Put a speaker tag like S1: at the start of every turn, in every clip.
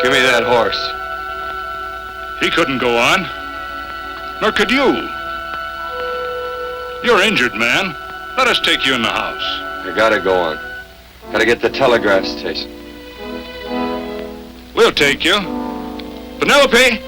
S1: Give me that horse.
S2: He couldn't go on. Nor could you. You're injured, man. Let us take you in the house.
S1: I gotta go on. Gotta get to the telegraph station.
S2: We'll take you. Penelope!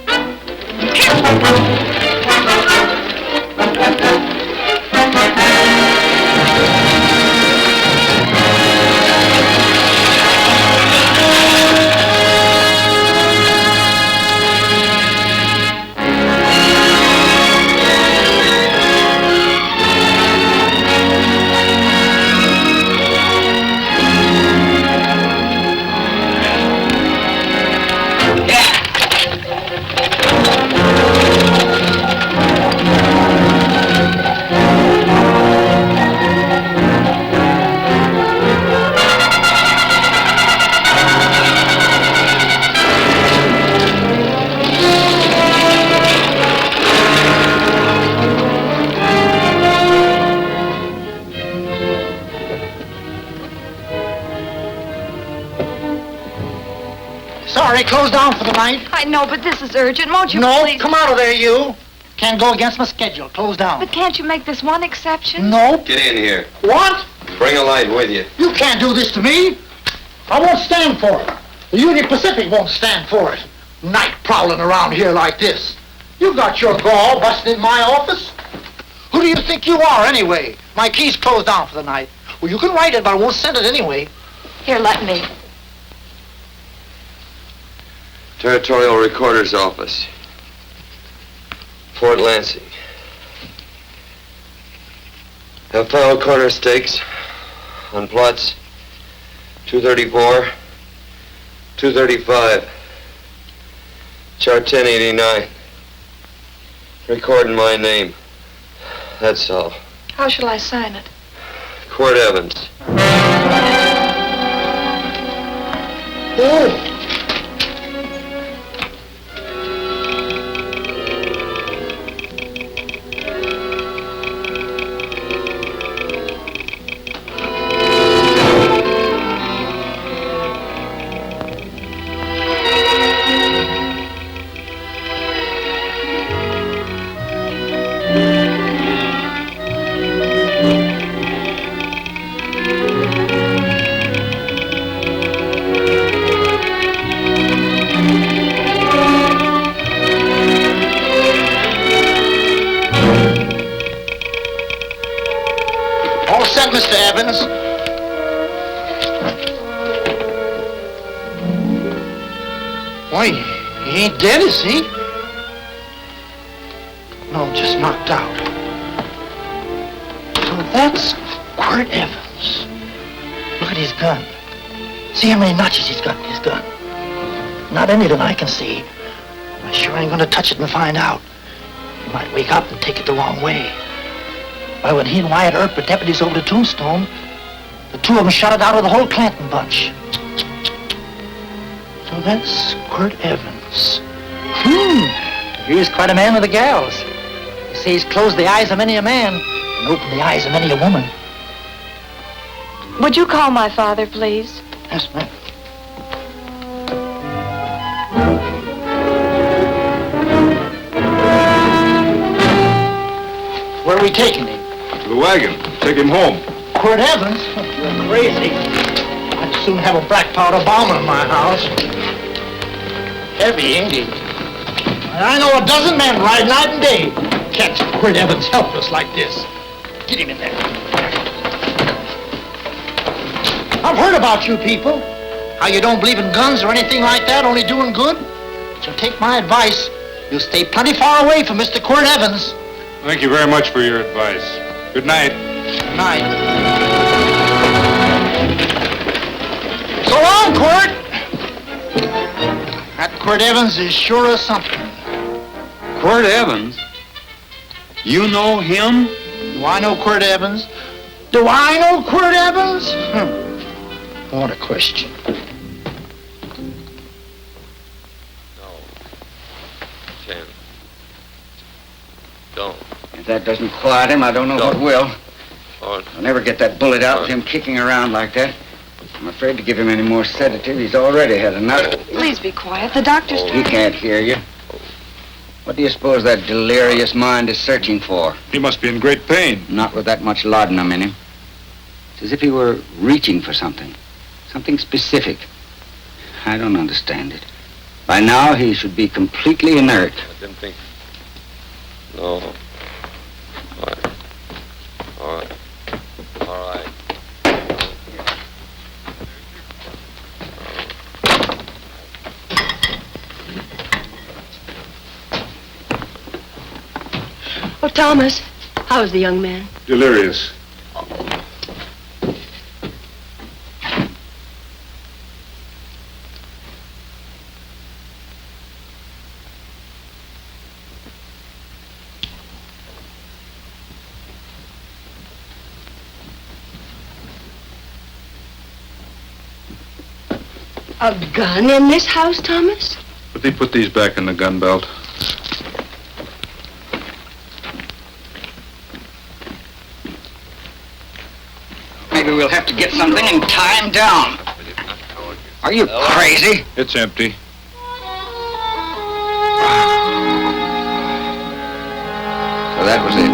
S3: Closed down for the night.
S4: I know, but this is urgent. Won't you
S3: No,
S4: please?
S3: come out of there, you. Can't go against my schedule. Closed down.
S4: But can't you make this one exception?
S3: No.
S1: Get in here.
S3: What?
S1: Bring a light with you.
S3: You can't do this to me. I won't stand for it. The Union Pacific won't stand for it. Night prowling around here like this. You got your gall busting in my office. Who do you think you are, anyway? My key's closed down for the night. Well, you can write it, but I won't send it anyway.
S4: Here, let me.
S1: Territorial Recorder's Office. Fort Lansing. Have filed corner stakes on plots 234, 235, chart 1089. Recording my name. That's all.
S4: How shall I sign it?
S1: Quirt Evans.
S3: Oh. Mr. Evans. Why, he ain't dead, is he? No, just knocked out. So that's Quirt Evans. Look at his gun. See how many notches he's got in his gun. Not any that I can see. I sure ain't gonna touch it and find out. He might wake up and take it the wrong way. Why, when he and Wyatt Earp were deputies over to Tombstone, the two of them shot it out of the whole Clanton bunch. So that's Quirt Evans. He was quite a man with the gals. They say he's closed the eyes of many a man and opened the eyes of many a woman.
S4: Would you call my father, please?
S3: Yes, ma'am. Where are we taking him?
S2: To the wagon. Take him home.
S3: Quirt Evans? You're crazy. I'd soon have a black powder bomber in my house. Heavy, ain't he? I know a dozen men ride night and day. Catch Quirt Evans helpless like this. Get him in there. I've heard about you people. How you don't believe in guns or anything like that, only doing good. So take my advice. You'll stay plenty far away from Mr. Quirt Evans.
S2: Thank you very much for your advice. Good night.
S3: Good night. So long, Quirt. That Quirt Evans is sure of something.
S5: Quirt Evans? You know him?
S3: Do I know Quirt Evans? Do I know Quirt Evans? What a question.
S1: No. 10. Don't.
S5: If that doesn't quiet him, I don't know what will.
S1: On.
S5: I'll never get that bullet out with him kicking around like that. I'm afraid to give him any more sedative. He's already had enough.
S4: Please be quiet. The doctor's
S5: He
S4: trying.
S5: can't hear you. What do you suppose that delirious mind is searching for?
S2: He must be in great pain.
S5: Not with that much laudanum in him. It's as if he were reaching for something. Something specific. I don't understand it. By now, he should be completely inert.
S1: I didn't think. No. All right. All right. All right.
S6: Oh, Thomas, how's the young man?
S2: Delirious.
S6: A gun in this house, Thomas?
S2: But they put these back in the gun belt.
S5: Maybe we'll have to get something and tie him down. Are you crazy?
S2: It's empty.
S5: So that was it.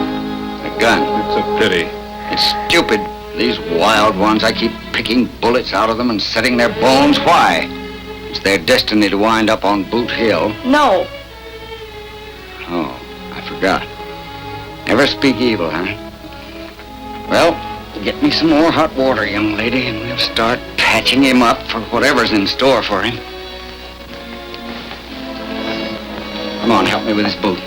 S5: A gun.
S2: It's a pity.
S5: It's stupid. These wild ones, I keep picking bullets out of them and setting their bones. Why? It's their destiny to wind up on Boot Hill.
S4: No.
S5: Oh, I forgot. Never speak evil, huh? Well, get me some more hot water, young lady, and we'll start patching him up for whatever's in store for him. Come on, help me with this boot.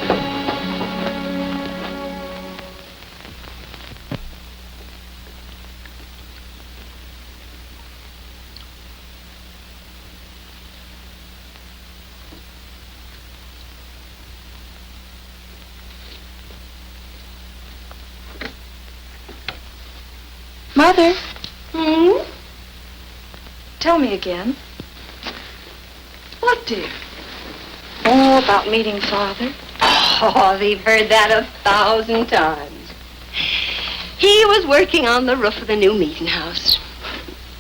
S4: Mother,
S6: Hmm?
S4: tell me again.
S6: What, dear?
S4: Oh, about meeting Father.
S6: Oh, they've heard that 1,000 times. He was working on the roof of the new meeting house.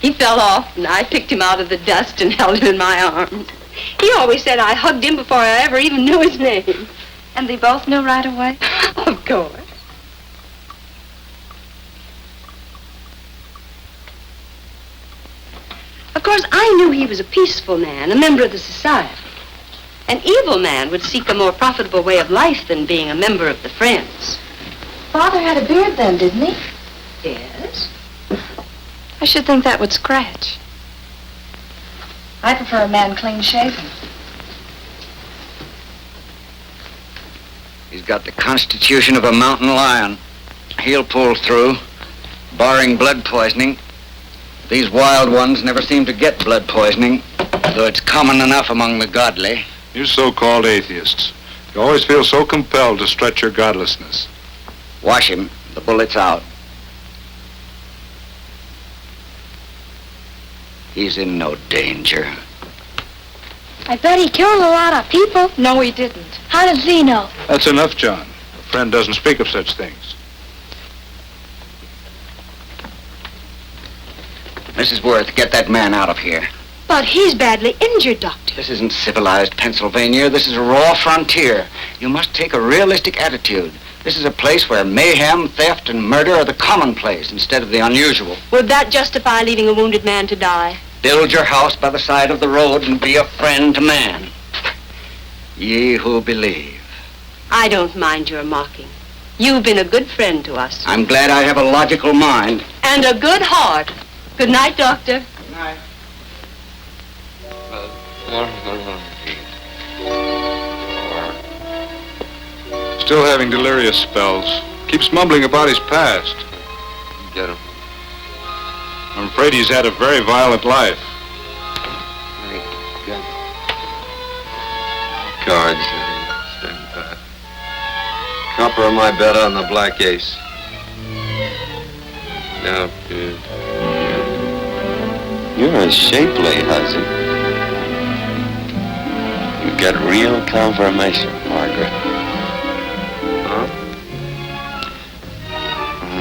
S6: He fell off, and I picked him out of the dust and held him in my arms. He always said I hugged him before I ever even knew his name.
S4: And they both knew right away?
S6: Of course. Of course, I knew he was a peaceful man, a member of the society. An evil man would seek a more profitable way of life than being a member of the Friends.
S4: Father had a beard then, didn't he?
S6: Yes?
S4: I should think that would scratch. I prefer a man clean-shaven.
S5: He's got the constitution of a mountain lion. He'll pull through, barring blood poisoning. These wild ones never seem to get blood poisoning, though it's common enough among the godly.
S2: You so-called atheists. You always feel so compelled to stretch your godlessness.
S5: Wash him. The bullet's out. He's in no danger.
S4: I bet he killed a lot of people. No, he didn't. How does he know?
S2: That's enough, John. A friend doesn't speak of such things.
S5: Mrs. Worth, get that man out of here.
S6: But he's badly injured, Doctor.
S5: This isn't civilized Pennsylvania. This is a raw frontier. You must take a realistic attitude. This is a place where mayhem, theft, and murder are the commonplace instead of the unusual.
S6: Would that justify leaving a wounded man to die?
S5: Build your house by the side of the road and be a friend to man. Ye who believe.
S6: I don't mind your mocking. You've been a good friend to us.
S5: I'm glad I have a logical mind.
S6: And a good heart. Good night, Doctor.
S5: Good night.
S2: Still having delirious spells. Keeps mumbling about his past.
S1: Get him.
S2: I'm afraid he's had a very violent life.
S1: Cards. Stand pat. Copper on my bet on the black ace. Now, you're a shapely hussy. You get real confirmation, Margaret. Huh?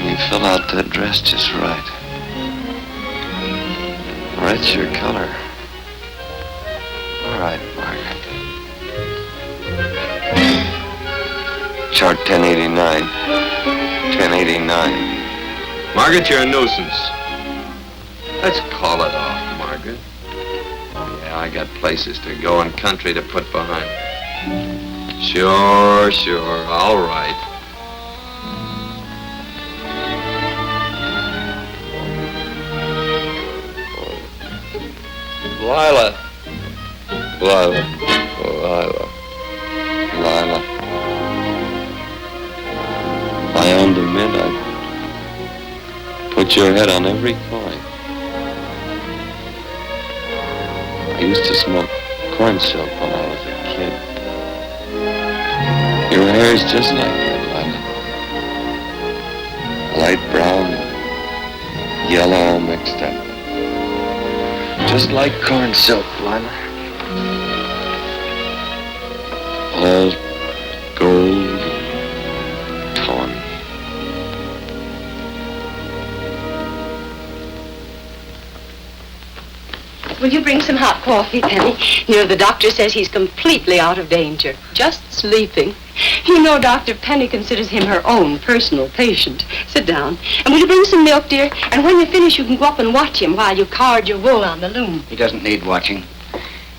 S1: You fill out that dress just right. Red's your color. All right, Margaret. Chart 1089. 1089. Margaret, you're a nuisance. Let's call it off, Margaret. Yeah, I got places to go and country to put behind me. Sure, all right. Lila. If I owned a mint, I'd put your head on every coin. I used to smoke corn silk when I was a kid. Your hair's just like that, Lila. Light brown and yellow all mixed up. Just like corn silk, Lila. All gold and tawny.
S6: Will you bring some hot coffee, Penny? You know, the doctor says he's completely out of danger. Just sleeping. You know, Dr. Penny considers him her own personal patient. Sit down. And will you bring some milk, dear? And when you finish, you can go up and watch him while you card your wool on the loom.
S5: He doesn't need watching.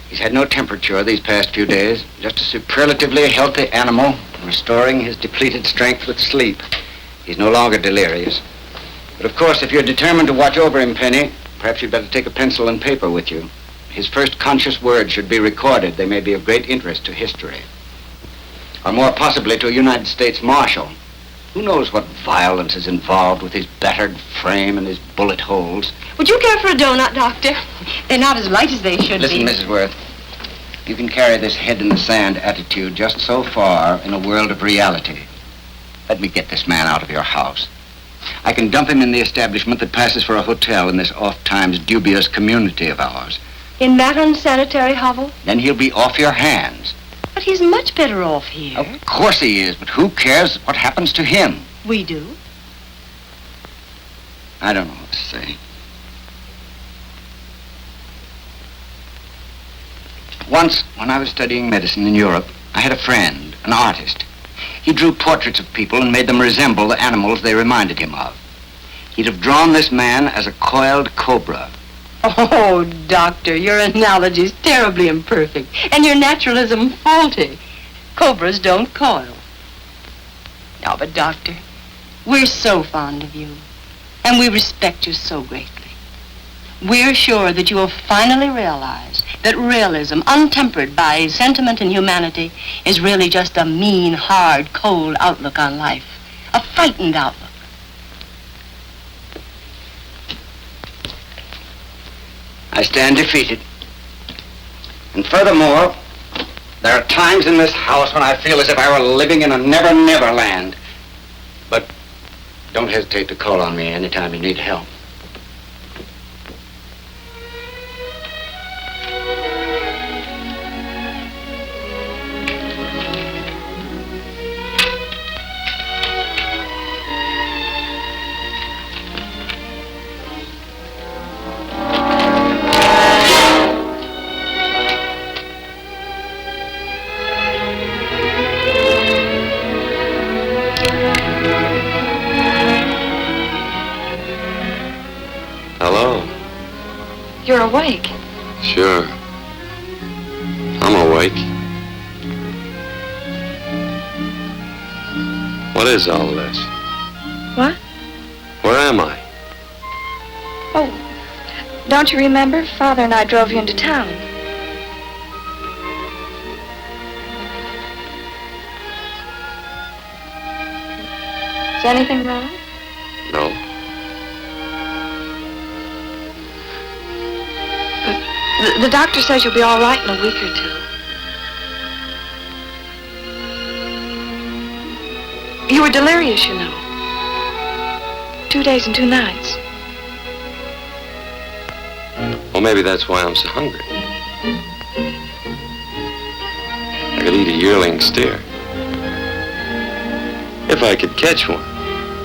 S5: He's had no temperature these past few days. Just a superlatively healthy animal, restoring his depleted strength with sleep. He's no longer delirious. But of course, if you're determined to watch over him, Penny, perhaps you'd better take a pencil and paper with you. His first conscious words should be recorded. They may be of great interest to history. Or more possibly to a United States Marshal. Who knows what violence is involved with his battered frame and his bullet holes.
S6: Would you care for a donut, Doctor? They're not as light as they should
S5: Listen,
S6: be.
S5: Mrs. Worth. You can carry this head-in-the-sand attitude just so far in a world of reality. Let me get this man out of your house. I can dump him in the establishment that passes for a hotel in this oft-times dubious community of ours.
S6: In that unsanitary hovel?
S5: Then he'll be off your hands.
S6: But he's much better off here.
S5: Of course he is, but who cares what happens to him?
S6: We do.
S5: I don't know what to say. Once, when I was studying medicine in Europe, I had a friend, an artist. He drew portraits of people and made them resemble the animals they reminded him of. He'd have drawn this man as a coiled cobra.
S6: Oh, Doctor, your analogy's terribly imperfect, and your naturalism faulty. Cobras don't coil. No, but Doctor, we're so fond of you, and we respect you so greatly. We're sure that you will finally realize that realism, untempered by sentiment and humanity, is really just a mean, hard, cold outlook on life. A frightened outlook.
S5: I stand defeated. And furthermore, there are times in this house when I feel as if I were living in a never-never land. But don't hesitate to call on me anytime you need help.
S4: You're awake.
S1: Sure. I'm awake. What is all this?
S4: What?
S1: Where am I?
S4: Oh, don't you remember? Father and I drove you into town. Is anything wrong?
S1: No.
S4: The doctor says you'll be all right in a week or two. You were delirious, you know. 2 days and 2 nights.
S1: Well, maybe that's why I'm so hungry. I could eat a yearling steer. If I could catch one.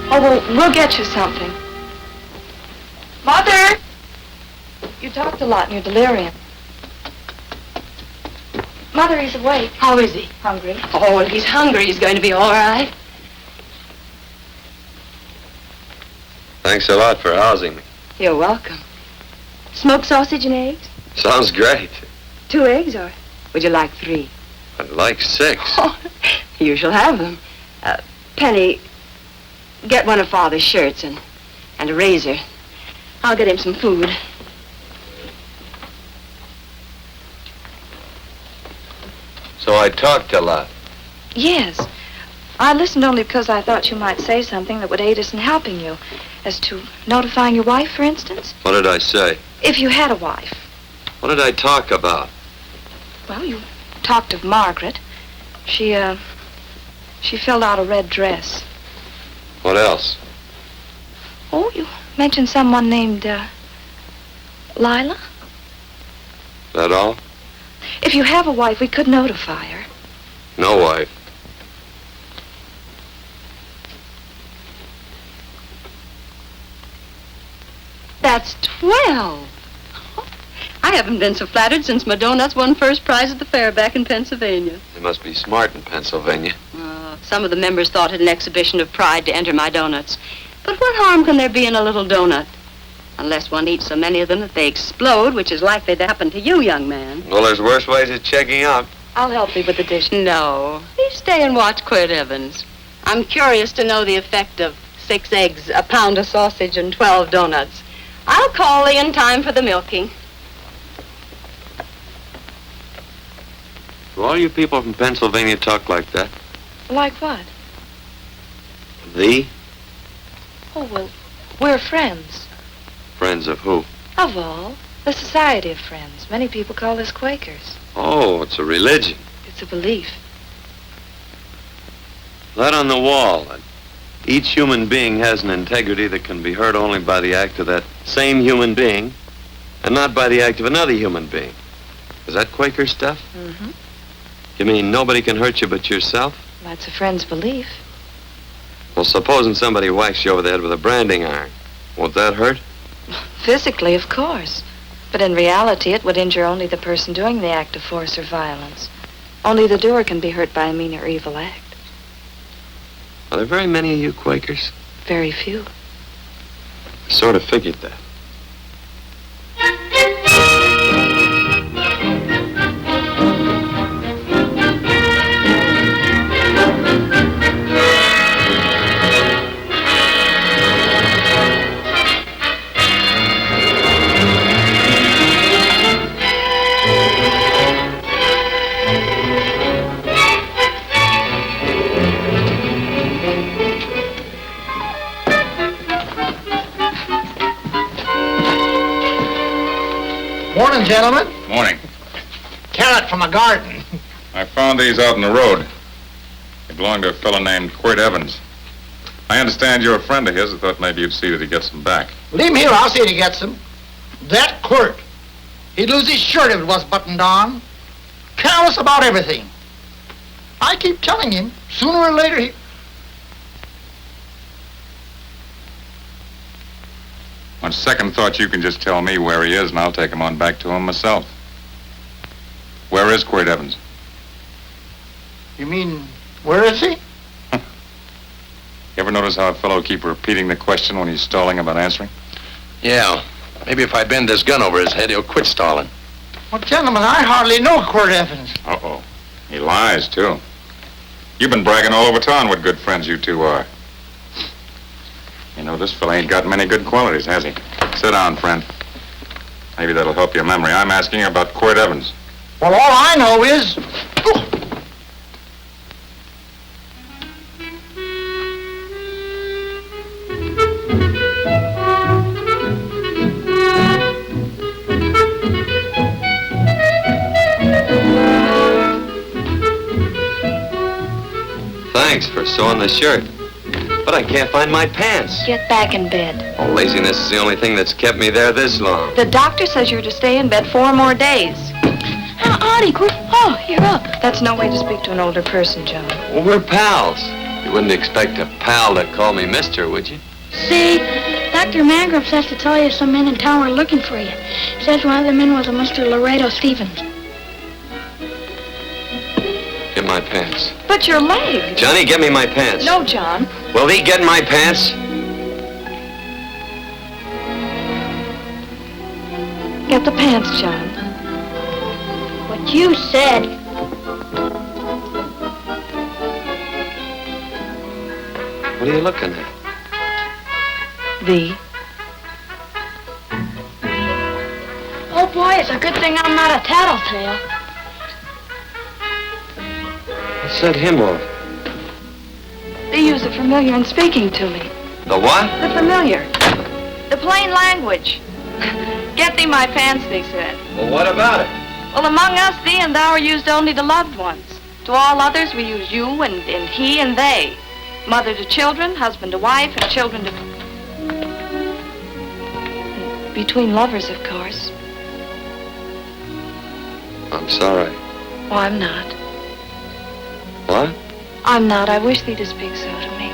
S4: Oh, well, we'll get you something. Mother! You talked a lot in your delirium. Mother, he's awake.
S6: How is he?
S4: Hungry.
S6: Oh, if he's hungry, he's going to be all right.
S1: Thanks a lot for housing me.
S6: You're welcome. Smoked sausage and eggs?
S1: Sounds great.
S6: 2 eggs, or would you like 3?
S1: I'd like 6.
S6: Oh, you shall have them. Penny, get one of Father's shirts and a razor. I'll get him some food.
S1: So I talked a lot.
S4: Yes. I listened only because I thought you might say something that would aid us in helping you. As to notifying your wife, for instance.
S1: What did I say?
S4: If you had a wife.
S1: What did I talk about?
S4: Well, you talked of Margaret. She filled out a red dress.
S1: What else?
S4: Oh, you mentioned someone named, Lila?
S1: That all?
S4: If you have a wife, we could notify her.
S1: No wife.
S6: That's 12. I haven't been so flattered since my donuts won first prize at the fair back in Pennsylvania.
S1: They must be smart in Pennsylvania.
S6: Some of the members thought it an exhibition of pride to enter my donuts. But what harm can there be in a little donut? Unless one eats so many of them that they explode, which is likely to happen to you, young man.
S1: Well, there's worse ways of checking out.
S4: I'll help you with the dish.
S6: No. You stay and watch Quirt Evans. I'm curious to know the effect of 6 eggs, a pound of sausage, and 12 donuts. I'll call thee in time for the milking.
S1: Do all you people from Pennsylvania talk like that?
S4: Like what?
S1: Thee?
S4: Oh, well, we're friends.
S1: Friends of who?
S4: Of all. The Society of Friends. Many people call us Quakers.
S1: Oh, it's a religion.
S4: It's a belief.
S1: That on the wall. That each human being has an integrity that can be hurt only by the act of that same human being, and not by the act of another human being. Is that Quaker stuff?
S4: Mm-hmm.
S1: You mean nobody can hurt you but yourself?
S4: That's a friend's belief.
S1: Well, supposing somebody whacks you over the head with a branding iron. Won't that hurt?
S4: Physically, of course. But in reality, it would injure only the person doing the act of force or violence. Only the doer can be hurt by a mean or evil act.
S1: Are there very many of you Quakers?
S4: Very few.
S1: I sort of figured that.
S3: Morning, gentlemen.
S2: Morning.
S3: Carrot from a garden.
S2: I found these out in the road. They belong to a fellow named Quirt Evans. I understand you're a friend of his. I thought maybe you'd see that he gets them back.
S3: Leave him here. I'll see that he gets them. That Quirt. He'd lose his shirt if it was buttoned on. Careless about everything. I keep telling him, sooner or later he...
S2: On second thought, you can just tell me where he is, and I'll take him on back to him myself. Where is Quirt Evans?
S3: You mean, where is he?
S2: You ever notice how a fellow keeps repeating the question when he's stalling about answering?
S7: Yeah. Maybe if I bend this gun over his head, he'll quit stalling.
S3: Well, gentlemen, I hardly know Quirt Evans.
S2: Uh-oh. He lies, too. You've been bragging all over town what good friends you two are. You know, this fella ain't got many good qualities, has he? Sit down, friend. Maybe that'll help your memory. I'm asking you about Quirt Evans.
S3: Well, all I know is...
S1: Thanks for sewing the shirt. But I can't find my pants.
S4: Get back in bed.
S1: Oh, laziness is the only thing that's kept me there this long.
S4: The doctor says you're to stay in bed 4 more days.
S6: Auntie, oh, you're up.
S4: That's no way to speak to an older person, John.
S1: Well, we're pals. You wouldn't expect a pal to call me mister, would you?
S6: See,
S8: Dr. Mangrove says to tell you some men in town are looking for you. Says one of the men was a Mr. Laredo Stevens.
S1: Get my pants.
S4: But your leg.
S1: Johnny, get me my pants.
S4: No, John.
S1: Will he get my pants?
S4: Get the pants, John.
S8: What you said.
S1: What are you looking at?
S4: The.
S8: Oh, boy, it's a good thing I'm not a tattletale.
S1: What's that hymn of?
S4: They use the familiar in speaking to me.
S1: The what?
S4: The familiar. The plain language. Get thee my pants, they said.
S1: Well, what about it?
S4: Well, among us, thee and thou are used only to loved ones. To all others, we use you and he and they. Mother to children, husband to wife, and children to... Between lovers, of course.
S1: I'm sorry.
S4: Oh, I'm not.
S1: What?
S4: I'm not. I wish thee to speak so to me.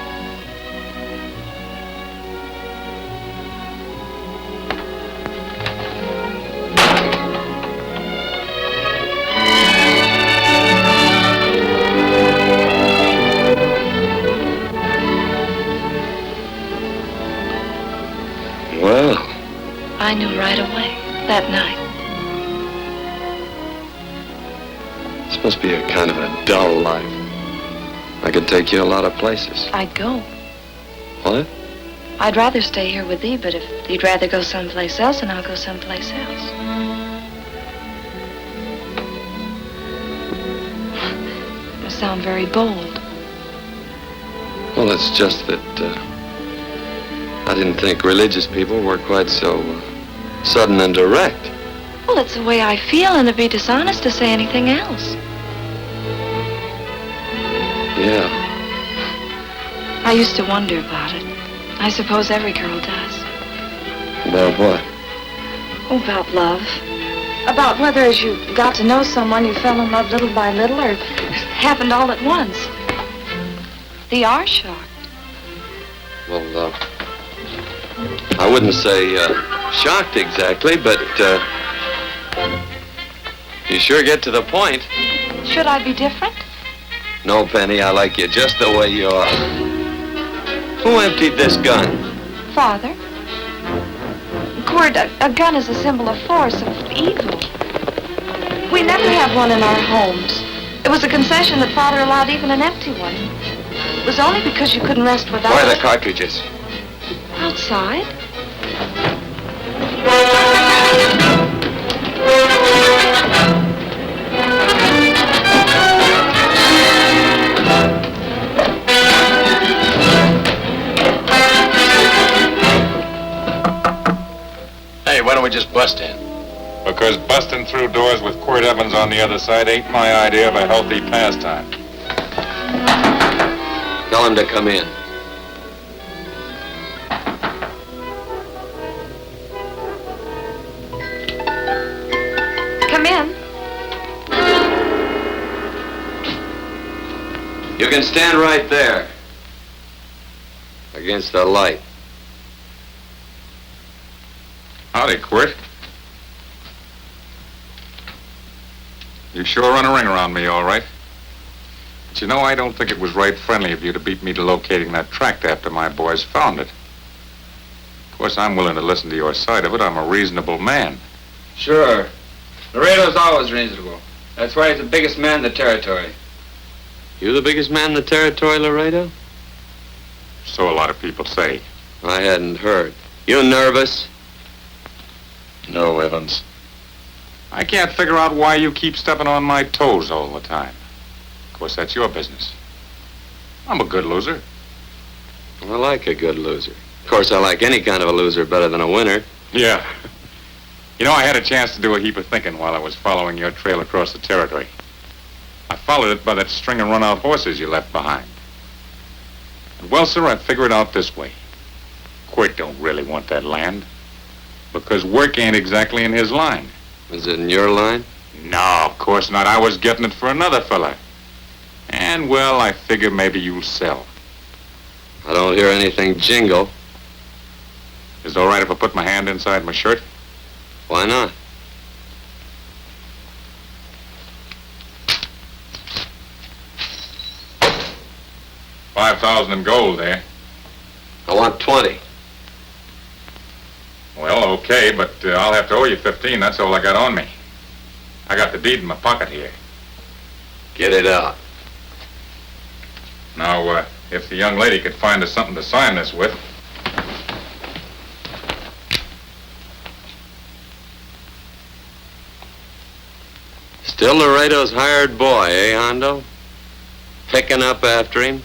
S1: Well.
S4: I knew right away, that night.
S1: This must be a kind of a dull life. I could take you a lot of places.
S4: I'd go.
S1: What?
S4: I'd rather stay here with thee, but if you'd rather go someplace else, then I'll go someplace else. You sound very bold.
S1: Well, it's just that I didn't think religious people were quite so sudden and direct.
S4: Well, it's the way I feel, and it'd be dishonest to say anything else.
S1: Yeah.
S4: I used to wonder about it. I suppose every girl does.
S1: About what?
S4: Oh, about love. About whether as you got to know someone, you fell in love little by little, or it happened all at once. They are shocked.
S1: Well, I wouldn't say shocked exactly, but you sure get to the point.
S4: Should I be different?
S1: No, Penny, I like you just the way you are. Who emptied this gun?
S4: Father. Quirt, a gun is a symbol of force, of evil. We never have one in our homes. It was a concession that Father allowed even an empty one. It was only because you couldn't rest without
S1: Where are
S4: it.
S1: the cartridges?
S4: Outside.
S7: Hey, why don't we just bust in?
S2: Because busting through doors with Quirt Evans on the other side ain't my idea of a healthy pastime.
S1: Tell him to come in.
S4: Come in.
S1: You can stand right there. Against the light.
S2: Howdy, Quirt. You sure run a ring around me, all right. But you know, I don't think it was right friendly of you to beat me to locating that tract after my boys found it. Of course, I'm willing to listen to your side of it. I'm a reasonable man.
S9: Sure. Laredo's always reasonable. That's why he's the biggest man in the territory.
S1: You the biggest man in the territory, Laredo?
S2: So a lot of people say.
S1: I hadn't heard. You nervous?
S7: No, Evans.
S2: I can't figure out why you keep stepping on my toes all the time. Of course, that's your business. I'm a good loser.
S1: I like a good loser. Of course, I like any kind of a loser better than a winner.
S2: Yeah. You know, I had a chance to do a heap of thinking while I was following your trail across the territory. I followed it by that string of run-out horses you left behind. And well, sir, I figured it out this way. Quirt don't really want that land. Because work ain't exactly in his line.
S1: Is it in your line?
S2: No, of course not. I was getting it for another fella. And, well, I figure maybe you'll sell.
S1: I don't hear anything jingle.
S2: Is it all right if I put my hand inside my shirt?
S1: Why not?
S2: $5,000 in gold there.
S1: I want 20.
S2: Well, okay, but I'll have to owe you 15. That's all I got on me. I got the deed in my pocket here.
S1: Get it out.
S2: Now, if the young lady could find us something to sign this with.
S1: Still Laredo's hired boy, eh, Hondo? Picking up after him?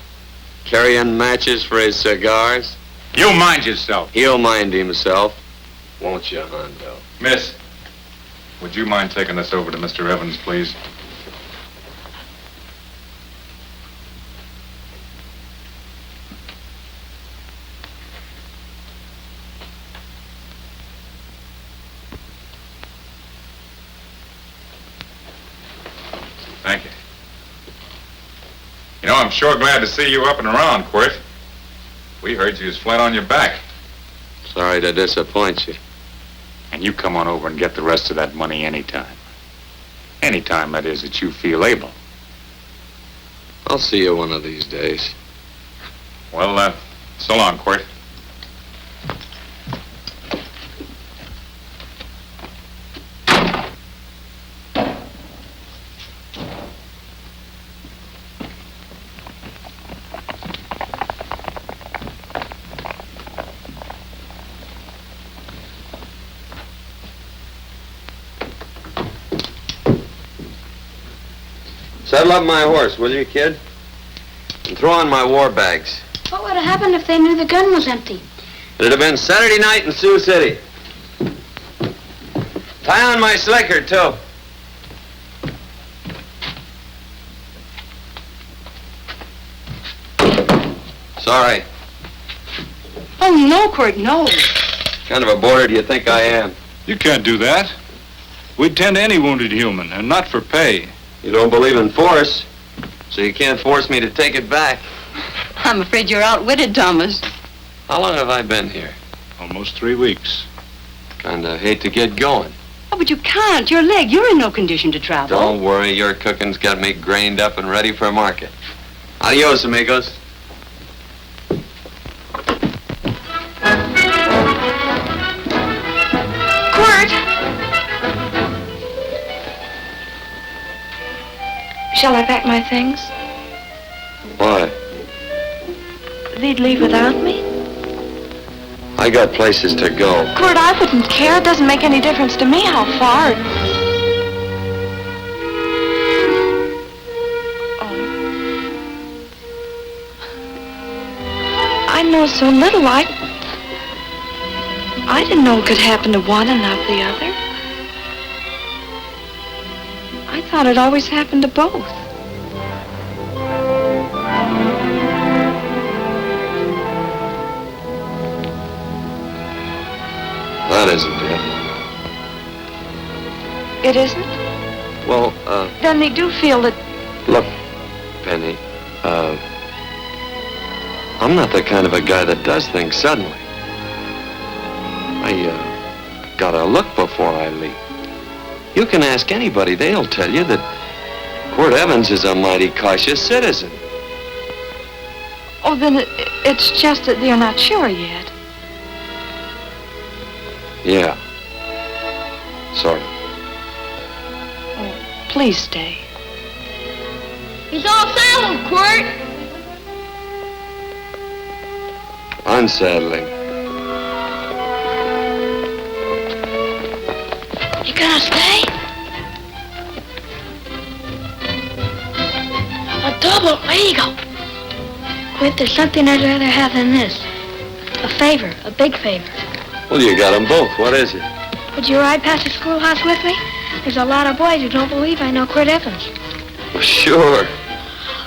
S1: Carrying matches for his cigars?
S2: You mind yourself.
S1: He'll mind himself. Won't you, Hondo?
S2: Miss, would you mind taking this over to Mr. Evans, please? Thank you. You know, I'm sure glad to see you up and around, Quirt. We heard you was flat on your back.
S1: Sorry to disappoint you.
S2: And you come on over and get the rest of that money anytime. Anytime, that is, that you feel able.
S1: I'll see you one of these days.
S2: Well, so long, Quirt.
S1: Saddle up my horse, will you, kid? And throw on my war bags.
S8: What would have happened if they knew the gun was empty?
S1: It'd have been Saturday night in Sioux City. Tie on my slicker, too. Sorry.
S6: Oh, no, Quirt, no.
S1: Kind of a boarder do you think I am?
S10: You can't do that. We'd tend to any wounded human, and not for pay.
S1: You don't believe in force, so you can't force me to take it back.
S6: I'm afraid you're outwitted, Thomas.
S1: How long have I been here?
S10: Almost 3 weeks.
S1: Kinda hate to get going.
S6: Oh, but you can't. Your leg, you're in no condition to travel.
S1: Don't worry, your cooking's got me grained up and ready for market. Adios, amigos.
S4: Quirt! Shall I pack my things?
S1: Why?
S4: They'd leave without me?
S1: I got places to go.
S4: Quirt, I wouldn't care. It doesn't make any difference to me how far. Oh. I know so little. I didn't know it could happen to one and not the other. I thought it always happened to both.
S1: That isn't it.
S4: It isn't?
S1: Well,
S4: Then they do feel that...
S1: look, Penny, I'm not the kind of a guy that does things suddenly. I, gotta look before I leap. You can ask anybody, they'll tell you that Quirt Evans is a mighty cautious citizen.
S4: Oh, then it's just that they're not sure yet.
S1: Yeah. Sort of.
S4: Oh, please stay.
S8: He's all saddled, Quirt.
S1: Unsettling.
S8: You gonna stay? A double eagle. Quirt, there's something I'd rather have than this. A favor, a big favor.
S1: Well, you got them both. What is it?
S8: Would you ride past the schoolhouse with me? There's a lot of boys who don't believe I know Quirt Evans.
S1: Well, sure.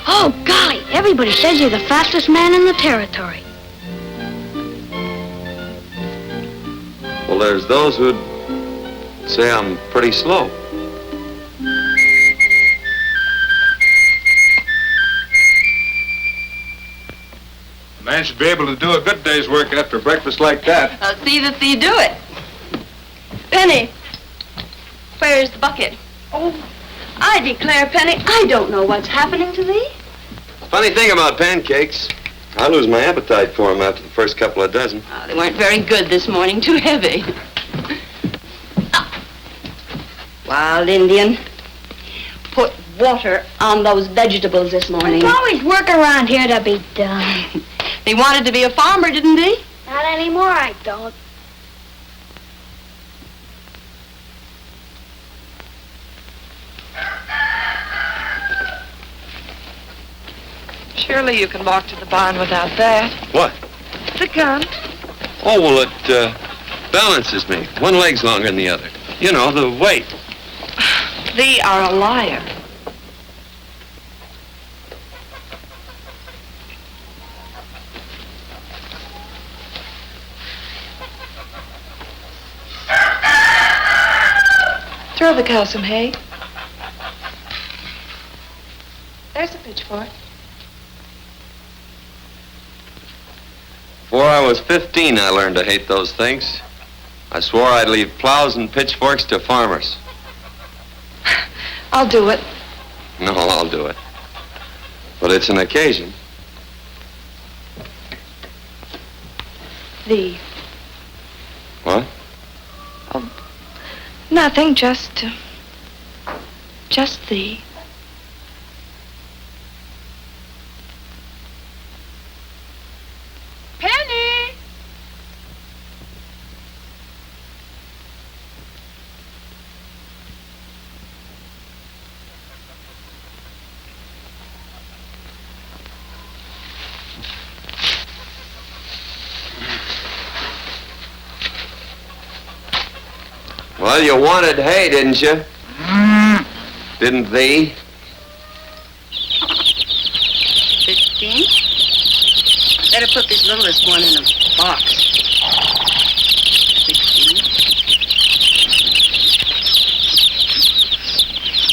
S8: Oh, golly, everybody says you're the fastest man in the territory.
S1: Well, there's those who'd say I'm pretty slow.
S10: Man should be able to do a good day's work after breakfast like that.
S6: I'll see that you do it. Penny, where's the bucket? Oh, I declare, Penny, I don't know what's happening to thee.
S1: Funny thing about pancakes, I lose my appetite for them after the first couple of dozen.
S6: Oh, they weren't very good this morning, too heavy. Wild Indian, put water on those vegetables this morning.
S8: There's always work around here to be done.
S6: He wanted to be a farmer, didn't he?
S8: Not anymore, I don't.
S4: Surely you can walk to the barn without that.
S1: What?
S4: The gun.
S1: Oh, well, it balances me. One leg's longer than the other. You know, the weight.
S4: Thee are a liar. Throw the cow some hay. There's a pitchfork.
S1: Before I was 15, I learned to hate those things. I swore I'd leave plows and pitchforks to farmers.
S4: I'll do it.
S1: No, I'll do it. But it's an occasion.
S4: Thee.
S1: What?
S4: Nothing, just thee.
S6: Penny!
S1: Well, you wanted hay, didn't you? Didn't thee?
S6: 15? Better put this littlest one in a box. 16.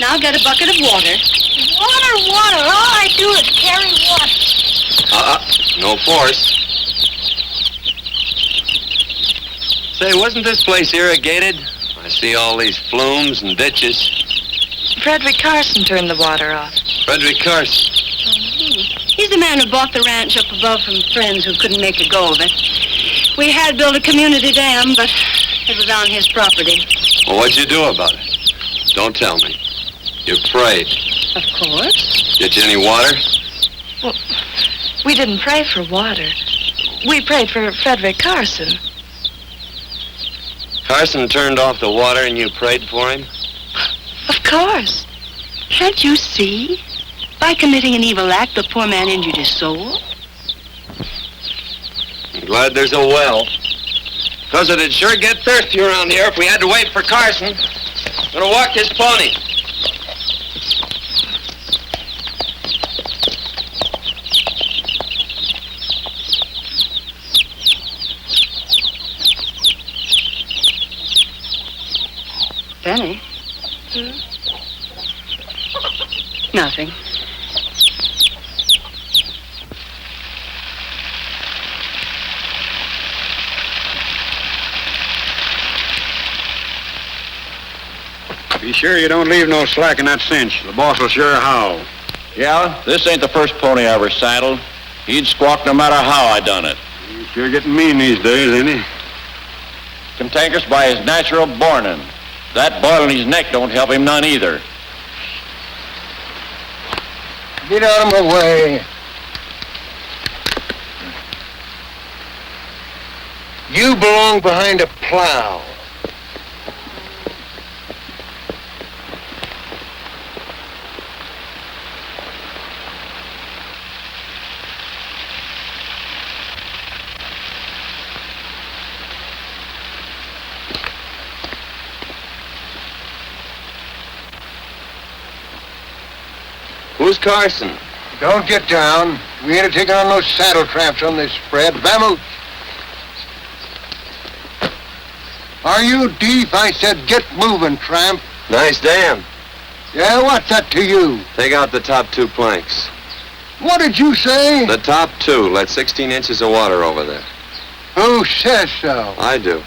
S6: Now get a bucket of water.
S8: Water. All I do is carry water.
S1: No force. Say, wasn't this place irrigated? I see all these flumes and ditches.
S4: Frederick Carson turned the water off.
S1: Frederick Carson.
S6: He's the man who bought the ranch up above from friends who couldn't make a go of it. We had built a community dam, but it was on his property.
S1: Well, what'd you do about it? Don't tell me. You prayed.
S6: Of course.
S1: Get you any water?
S4: Well, we didn't pray for water. We prayed for Frederick Carson.
S1: Carson turned off the water and you prayed for him?
S6: Of course. Can't you see? By committing an evil act, the poor man injured his soul.
S1: I'm glad there's a well. Because it'd sure get thirsty around here if we had to wait for Carson. Gonna walk his pony.
S6: Penny? Nothing.
S10: Be sure you don't leave no slack in that cinch. The boss will sure howl.
S11: Yeah, this ain't the first pony I ever saddled. He'd squawk no matter how I done it.
S10: He's sure getting mean these days, ain't he?
S11: Cantankerous by his natural bornin'. That boil in his neck don't help him none either.
S3: Get out of my way. You belong behind a plow.
S1: Who's Carson?
S3: Don't get down. We ain't taking on no saddle tramps on this spread. Vamoose. Are you deep? I said get moving, tramp.
S1: Nice dam.
S3: Yeah, what's that to you?
S1: Take out the top 2 planks.
S12: What did you say?
S1: The top two let 16 inches of water over there.
S12: Who says so?
S1: I do.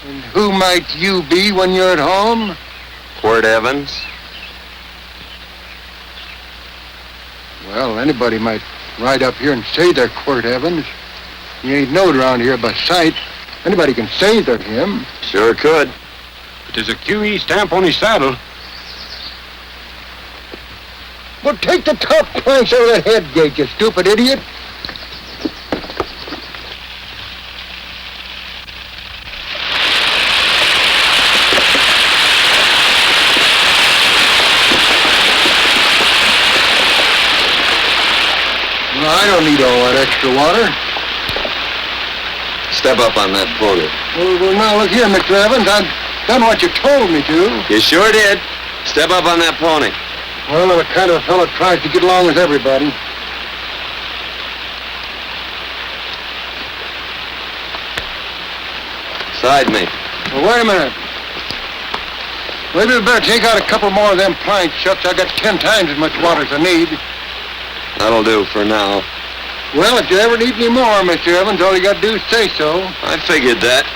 S12: And who might you be when you're at home?
S1: Quirt Evans.
S12: Well, anybody might ride up here and say they're Quirt Evans. You ain't knowed around here by sight. Anybody can say they're him.
S1: Sure could.
S10: But there's a QE stamp on his saddle.
S12: Well, take the top planks out of that head gate, you stupid idiot. Well, I don't need all that extra water.
S1: Step up on that pony.
S12: Well, now, look here, Mr. Evans. I've done what you told me to.
S1: You sure did. Step up on that pony.
S12: Well, I'm the kind of a fellow tries to get along with everybody.
S1: Side me.
S12: Well, wait a minute. Maybe we better take out a couple more of them planks, Shucks. I got 10 times as much water as I need.
S1: That'll do for now.
S12: Well, if you ever need any more, Mr. Evans, all you got to do is say so.
S1: I figured that.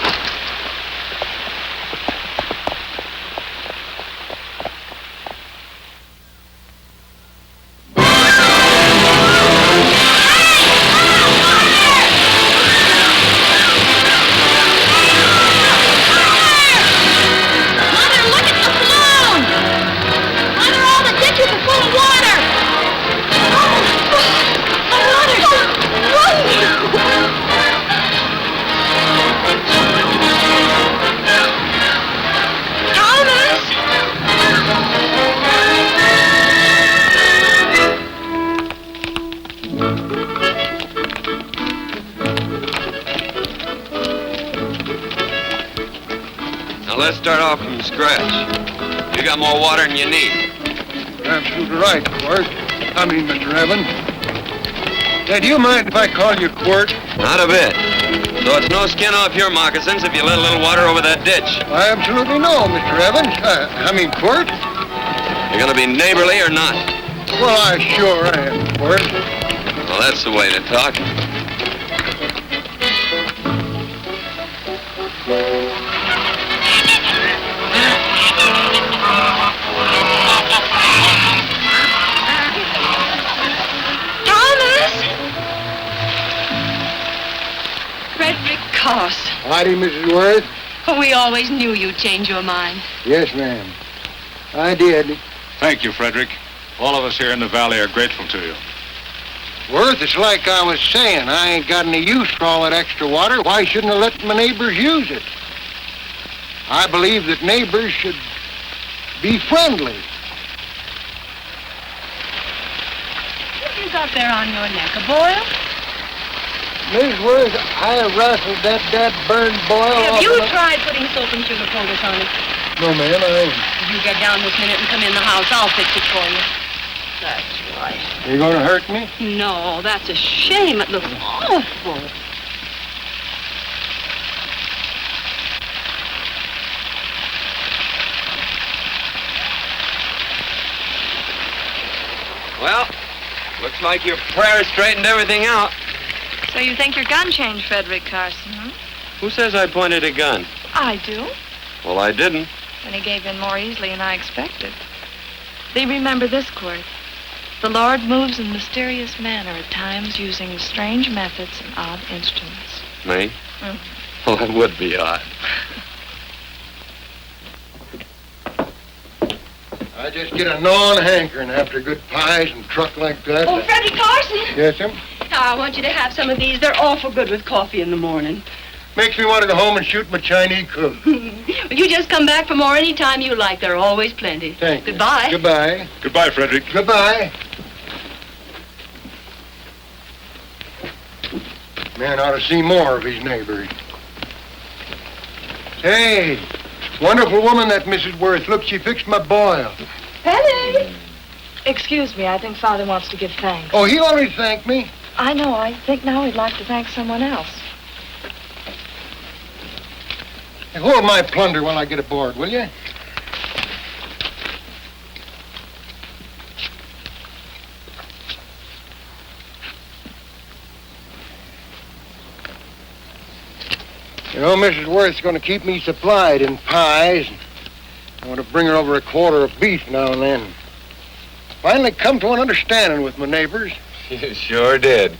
S1: Let's start off from scratch. You got more water than you need.
S12: You're absolutely right, Quirt. Mr. Evans. Hey, do you mind if I call you Quirt?
S1: Not a bit. So it's no skin off your moccasins if you let a little water over that ditch.
S12: I absolutely know, Mr. Evans. Quirt.
S1: You're gonna be neighborly or not?
S12: Well, I sure am, Quirt.
S1: Well, that's the way to talk.
S12: Howdy, Mrs. Worth.
S6: We always knew you'd change your mind.
S12: Yes, ma'am. I did.
S10: Thank you, Frederick. All of us here in the valley are grateful to you.
S12: Worth, it's like I was saying. I ain't got any use for all that extra water. Why shouldn't I let my neighbors use it? I believe that neighbors should be friendly.
S6: What you got there on your neck, a boil?
S12: Mrs. Worth, I rustled that burned boil
S6: Have
S12: off
S6: you
S12: of
S6: tried putting soap and sugar poultice on it?
S12: No, ma'am, I ain't.
S6: If you get down this minute and come in the house, I'll fix it for you. That's right.
S12: You gonna hurt me?
S6: No, that's a shame. It looks awful.
S1: Well, looks like your prayer straightened everything out.
S4: So you think your gun changed, Frederick Carson, huh?
S1: Who says I pointed a gun?
S4: I do.
S1: Well, I didn't.
S4: And he gave in more easily than I expected. They remember this, Quirt. The Lord moves in mysterious manner at times using strange methods and odd instruments.
S1: Me?
S4: Mm.
S1: Well, that would be odd.
S12: I just get a gnawing hankering after good pies and truck like that.
S6: Oh, Freddie Carson.
S12: Yes, ma'am?
S6: I want you to have some of these. They're awful good with coffee in the morning.
S12: Makes me want to go home and shoot my Chinese cook.
S6: You just come back for more any time you like. There are always plenty.
S12: Thank you.
S6: Goodbye.
S12: Goodbye.
S10: Goodbye, Frederick.
S12: Goodbye. Man ought to see more of his neighbors. Hey, wonderful woman, that Mrs. Worth. Look, she fixed my boil.
S6: Penny!
S4: Excuse me, I think Father wants to give thanks.
S12: Oh, he already thanked me.
S4: I know. I think now he'd like to thank someone else.
S12: Hey, hold my plunder while I get aboard, will you? You know, Mrs. Worth's going to keep me supplied in pies. I want to bring her over a quarter of beef now and then. Finally come to an understanding with my neighbors.
S1: You sure did.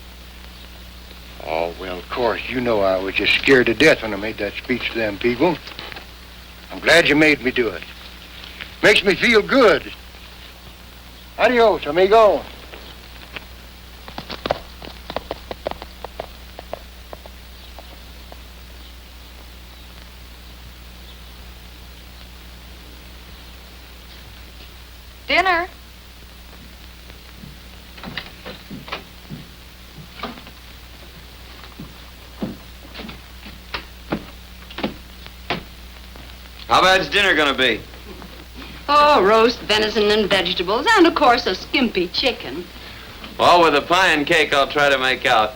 S12: Oh, well, of course, you know I was just scared to death when I made that speech to them people. I'm glad you made me do it. Makes me feel good. Adios, amigo.
S4: Dinner.
S1: How bad's dinner gonna be?
S6: Oh, roast venison and vegetables, and of course a skimpy chicken.
S1: Well, with the pie and cake, I'll try to make out.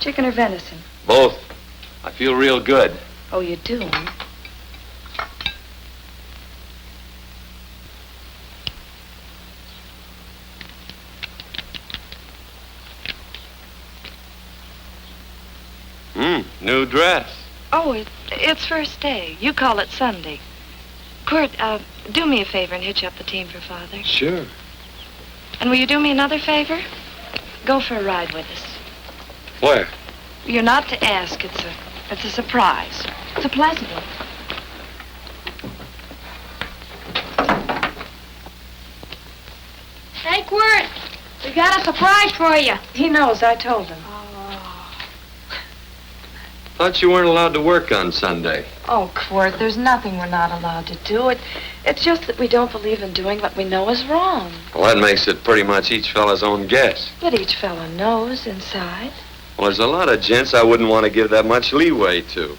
S4: Chicken or venison?
S1: Both. I feel real good.
S4: Oh, you do?
S1: New dress.
S4: Oh, it's first day. You call it Sunday. Quirt, do me a favor and hitch up the team for Father.
S1: Sure.
S4: And will you do me another favor? Go for a ride with us.
S1: Where?
S4: You're not to ask. It's a surprise. It's a pleasant one.
S8: Hey, Quirt, we got a surprise for you.
S4: He knows. I told him.
S1: Thought you weren't allowed to work on Sunday.
S4: Oh, Quirt, there's nothing we're not allowed to do. It's just that we don't believe in doing what we know is wrong.
S1: Well, that makes it pretty much each fella's own guess.
S4: But each fellow knows inside.
S1: Well, there's a lot of gents I wouldn't want to give that much leeway to.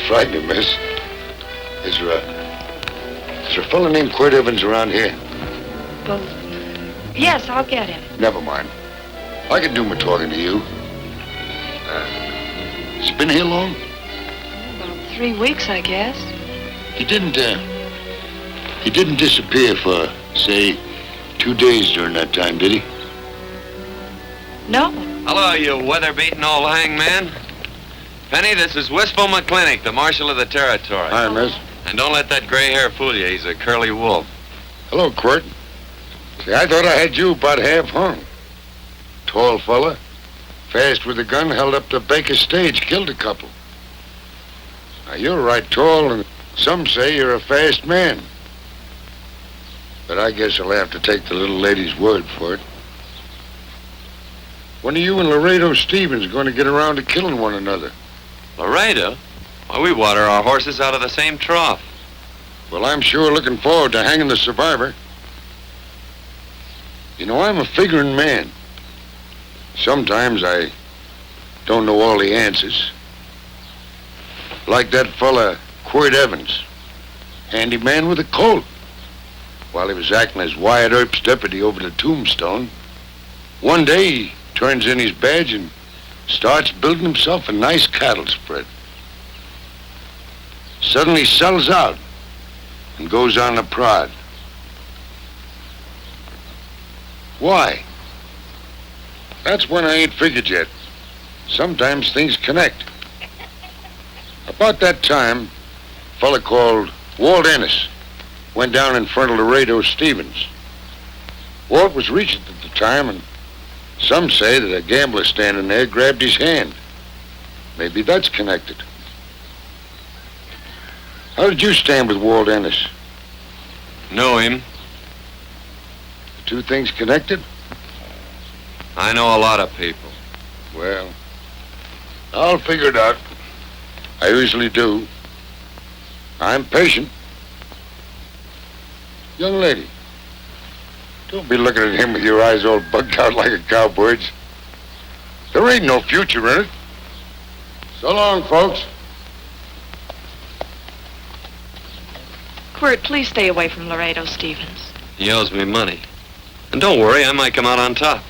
S13: Frighten you, miss. Is there a fellow named Quirt Evans around here?
S4: Well, yes, I'll get him.
S13: Never mind. I can do my talking to you. Has he been here long?
S4: About 3 weeks, I guess.
S13: He didn't disappear for, say, 2 days during that time, did he?
S4: No.
S1: Hello, you weather-beaten old hangman. Penny, this is Wistful McClintock, the Marshal of the Territory.
S13: Hi, miss.
S1: And don't let that gray hair fool you. He's a curly wolf.
S13: Hello, Quirt. See, I thought I had you about half hung. Tall fella, fast with a gun, held up the Baker stage, killed a couple. Now, you're right tall, and some say you're a fast man. But I guess I'll have to take the little lady's word for it. When are you and Laredo Stevens going to get around to killing one another?
S1: Laredo? Why, we water our horses out of the same trough.
S13: Well, I'm sure looking forward to hanging the survivor. You know, I'm a figuring man. Sometimes I don't know all the answers. Like that fella, Quirt Evans. Handy man with a Colt. While he was acting as Wyatt Earp's deputy over the Tombstone, one day he turns in his badge and starts building himself a nice cattle spread. Suddenly sells out and goes on the prod. Why? That's when I ain't figured yet. Sometimes things connect. About that time, a fella called Walt Ennis went down in front of Laredo Stevens. Walt was regent at the time, and some say that a gambler standing there grabbed his hand. Maybe that's connected. How did you stand with Walt Ennis?
S1: Know him.
S13: The two things connected?
S1: I know a lot of people.
S13: Well, I'll figure it out. I usually do. I'm patient. Young lady, don't be looking at him with your eyes all bugged out like a cowbird's. There ain't no future in it. So long, folks.
S4: Quirt, please stay away from Laredo, Stevens.
S1: He owes me money. And don't worry, I might come out on top.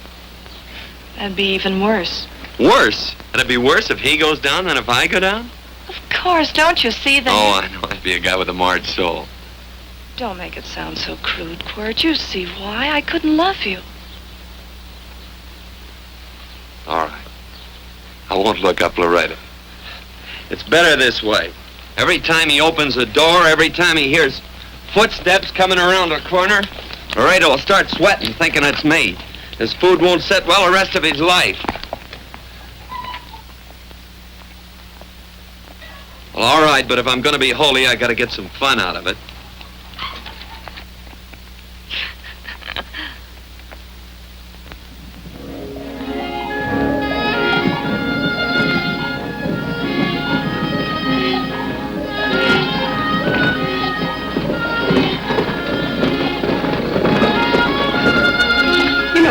S4: That'd be even worse.
S1: Worse? It'd be worse if he goes down than if I go down?
S4: Of course, don't you see that?
S1: Oh, I know. I'd be a guy with a marred soul.
S4: Don't make it sound so crude, Quirt. You see why I couldn't love you.
S1: All right. I won't look up Laredo. It's better this way. Every time he opens the door, every time he hears footsteps coming around the corner, Laredo will start sweating, thinking it's me. His food won't sit well the rest of his life. Well, all right, but if I'm going to be holy, I got to get some fun out of it.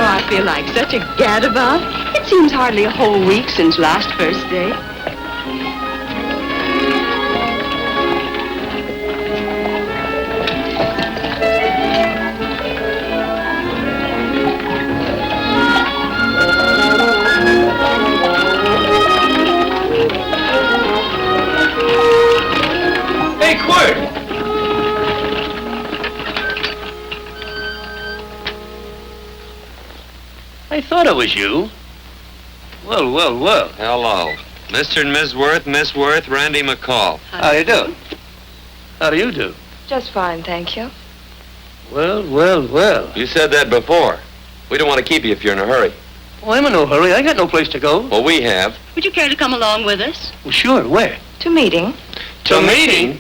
S6: I feel like such a gadabout. It seems hardly a whole week since last first day.
S1: Hey, Quirt!
S14: I thought it was you. Well.
S1: Hello. Mr. and Miss Worth, Randy McCall.
S14: How you do? How do you do?
S4: Just fine, thank you.
S14: Well.
S1: You said that before. We don't want to keep you if you're in a hurry.
S14: Oh, I'm in no hurry. I got no place to go.
S1: Well, we have.
S6: Would you care to come along with us?
S14: Well, sure. Where?
S4: To meeting.
S1: To meeting?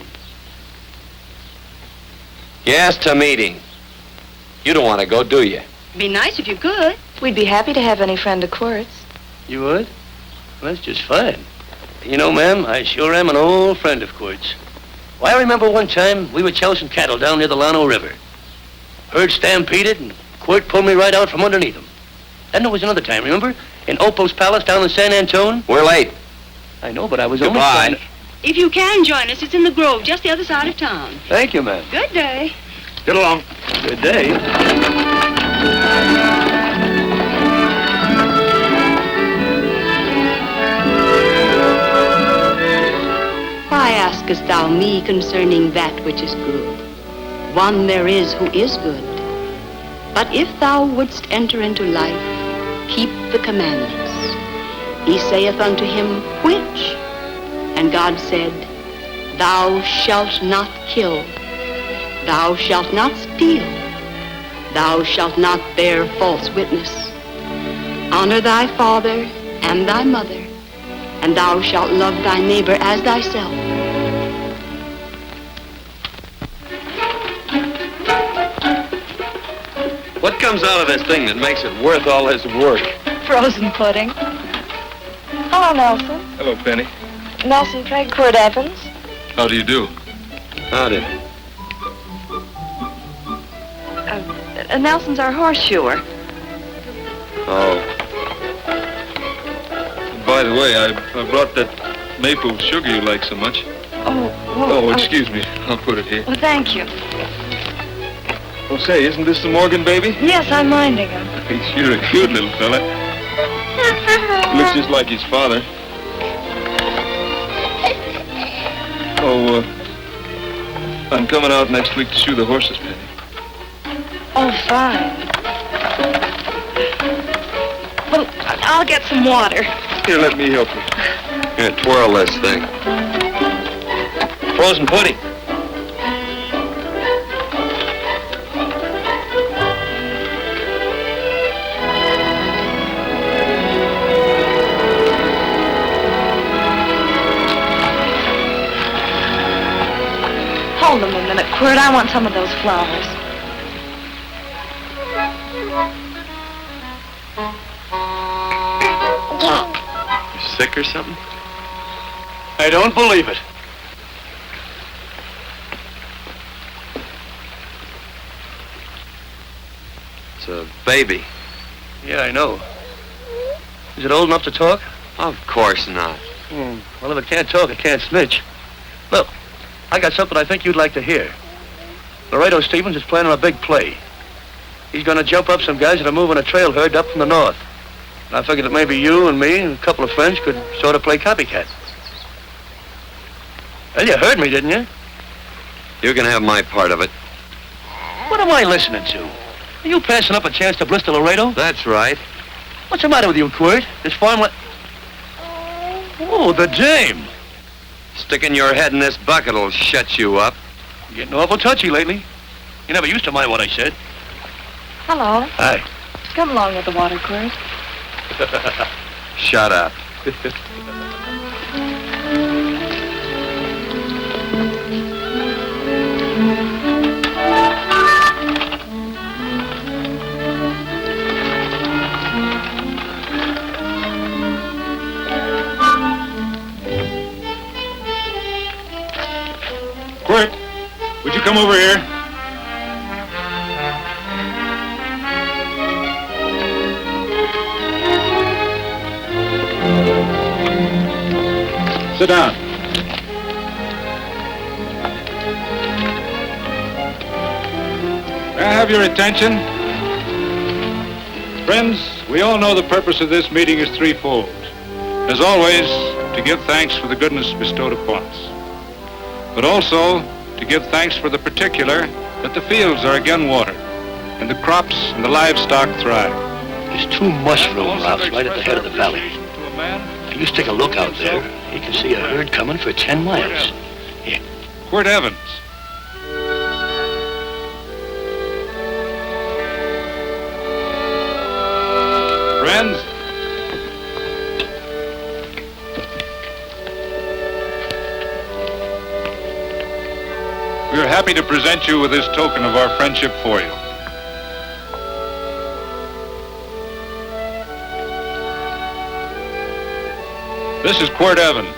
S1: Yes, to meeting. You don't want to go, do you?
S6: Be nice if you could.
S4: We'd be happy to have any friend of Quirt's.
S14: You would? Well, that's just fine. You know, ma'am, I sure am an old friend of Quirt's. Why, I remember one time we were chousing cattle down near the Llano River. Herd stampeded, and Quirt pulled me right out from underneath him. Then there was another time, remember? In Opo's Palace down in San Antone?
S1: We're late.
S14: I know, but I was
S1: Goodbye.
S14: only trying to...
S6: If you can join us, it's in the Grove, just the other side of town.
S14: Thank you, ma'am.
S6: Good day.
S14: Get along. Good day.
S6: Why askest thou me concerning that which is good? One there is who is good. But if thou wouldst enter into life, keep the commandments. He saith unto him, which? And God said, Thou shalt not kill. Thou shalt not steal. Thou shalt not bear false witness. Honor thy father and thy mother, and thou shalt love thy neighbor as thyself.
S1: What comes out of this thing that makes it worth all this work?
S4: Frozen pudding. Hello, Nelson.
S10: Hello, Penny.
S4: Nelson Craig, Quirt Evans.
S10: How do you do?
S1: Howdy.
S4: Nelson's our horseshoer.
S1: Oh.
S10: By the way, I brought that maple sugar you like so much.
S4: Oh,
S10: excuse me. I'll put it here.
S4: Well, thank you.
S10: Oh, say, isn't this the Morgan baby?
S4: Yes, I'm minding him.
S10: He's sure a cute little fella. Looks just like his father. Oh, I'm coming out next week to shoe the horses, Penny.
S4: Oh, fine. Well, I'll get some water.
S10: Here, let me help you.
S1: Here, twirl this thing. Frozen pudding.
S4: Hold them a minute, Quirt. I want some of those flowers.
S1: You sick or something?
S14: I don't believe it.
S1: It's a baby.
S14: Yeah, I know. Is it old enough to talk?
S1: Of course not.
S14: Well, if it can't talk, it can't snitch. Look, I got something I think you'd like to hear. Laredo Stevens is planning a big play. He's going to jump up some guys that are moving a trail herd up from the north. And I figured that maybe you and me and a couple of friends could sort of play copycat. Well, you heard me, didn't you?
S1: You can have my part of it.
S14: What am I listening to? Are you passing up a chance to blister Laredo?
S1: That's right.
S14: What's the matter with you, Quirt? This farm Oh, the dame.
S1: Sticking your head in this bucket will shut you up.
S14: You're getting awful touchy lately. You never used to mind what I said.
S4: Hello.
S14: Hi.
S4: Come along with the water, Quirt.
S1: Shut up.
S10: Quirt, would you come over here? Sit down. May I have your attention? Friends, we all know the purpose of this meeting is threefold. As always, to give thanks for the goodness bestowed upon us, but also to give thanks for the particular that the fields are again watered and the crops and the livestock thrive.
S14: There's 2 mushroom routes right at the head of the valley. If you stick a look out there, you can see a herd coming for 10 miles. Here.
S10: Quirt Evans. Friends, we are happy to present you with this token of our friendship for you. This is Quirt Evans.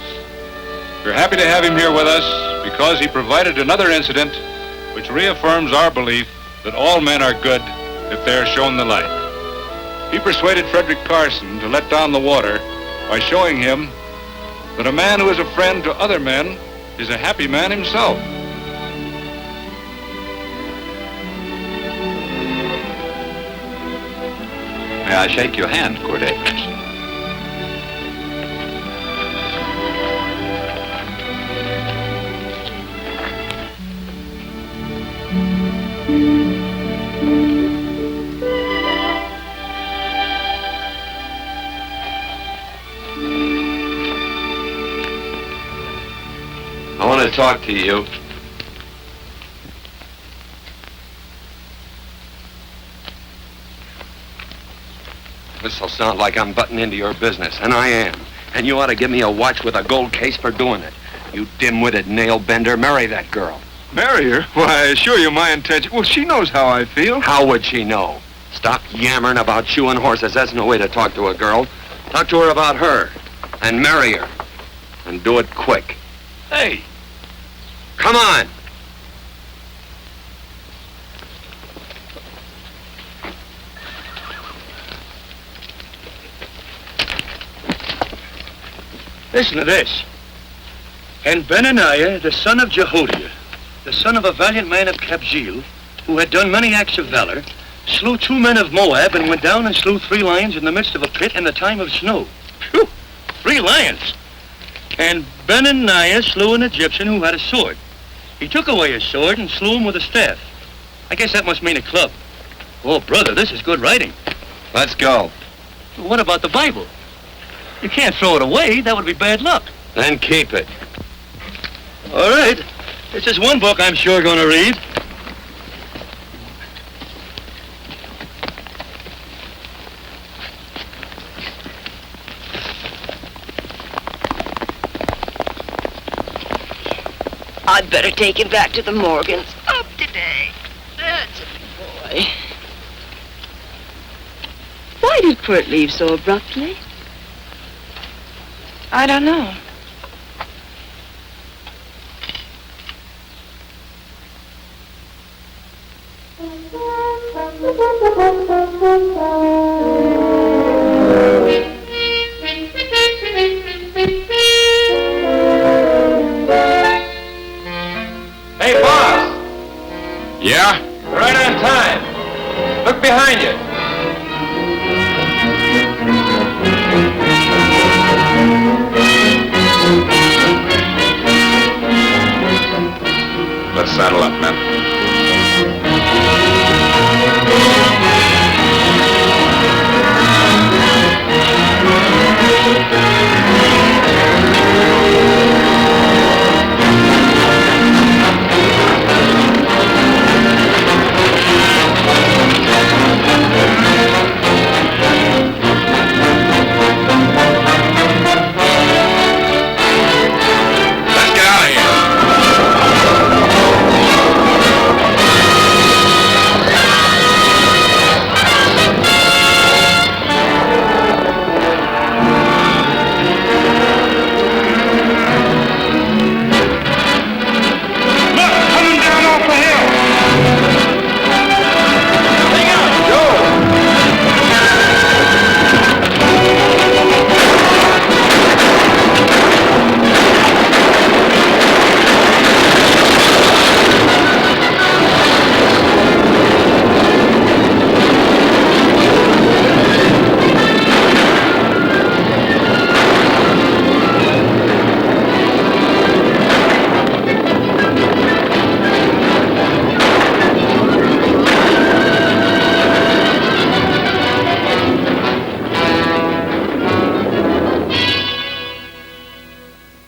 S10: We're happy to have him here with us because he provided another incident which reaffirms our belief that all men are good if they are shown the light. He persuaded Frederick Carson to let down the water by showing him that a man who is a friend to other men is a happy man himself.
S1: May I shake your hand, Quirt Evans? I want to talk to you. This'll sound like I'm butting into your business, and I am. And you ought to give me a watch with a gold case for doing it. You dim-witted nail-bender, marry that girl.
S15: Marry her? Why, I assure you my intention... Well, she knows how I feel.
S1: How would she know? Stop yammering about shoeing horses. That's no way to talk to a girl. Talk to her about her, and marry her. And do it quick.
S14: Hey!
S1: Come on!
S14: Listen to this. And Benaniah, the son of Jehoiada, the son of a valiant man of Kabzeel, who had done many acts of valor, slew 2 men of Moab and went down and slew 3 lions in the midst of a pit in the time of snow. Phew! 3 lions! And Benaniah slew an Egyptian who had a sword. He took away his sword and slew him with a staff. I guess that must mean a club. Oh, brother, this is good writing.
S1: Let's go.
S14: What about the Bible? You can't throw it away. That would be bad luck.
S1: Then keep it.
S14: All right. This is one book I'm sure going to read.
S6: I'd better take him back to the Morgans. Up today. That's a boy. Why did Quirt leave so abruptly?
S4: I don't know.
S9: Hey, boss!
S1: behind you.
S2: Let's saddle up, men.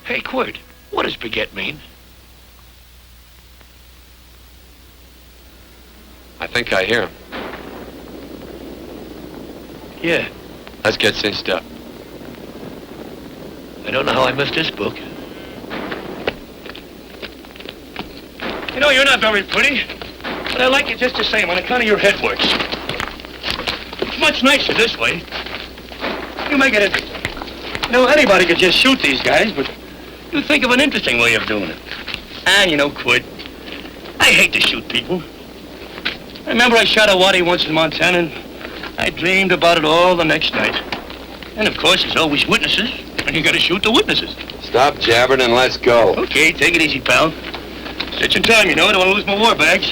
S14: Hey, Quirt, what does baguette mean?
S1: I think I hear him.
S14: Yeah,
S1: Let's get cinched up.
S14: I don't know how I missed this book. You know, you're not very pretty, but I like you just the same on account of your head works. It's much nicer this way. You make it interesting. You know, anybody could just shoot these guys, but you think of an interesting way of doing it. And you know, Quirt, I hate to shoot people. I remember I shot a waddy once in Montana, and I dreamed about it all the next night. And of course, there's always witnesses, and you gotta shoot the witnesses.
S1: Stop jabbering and let's go.
S14: Okay, take it easy, pal. Stitching time, you know. I don't want to lose my war bags.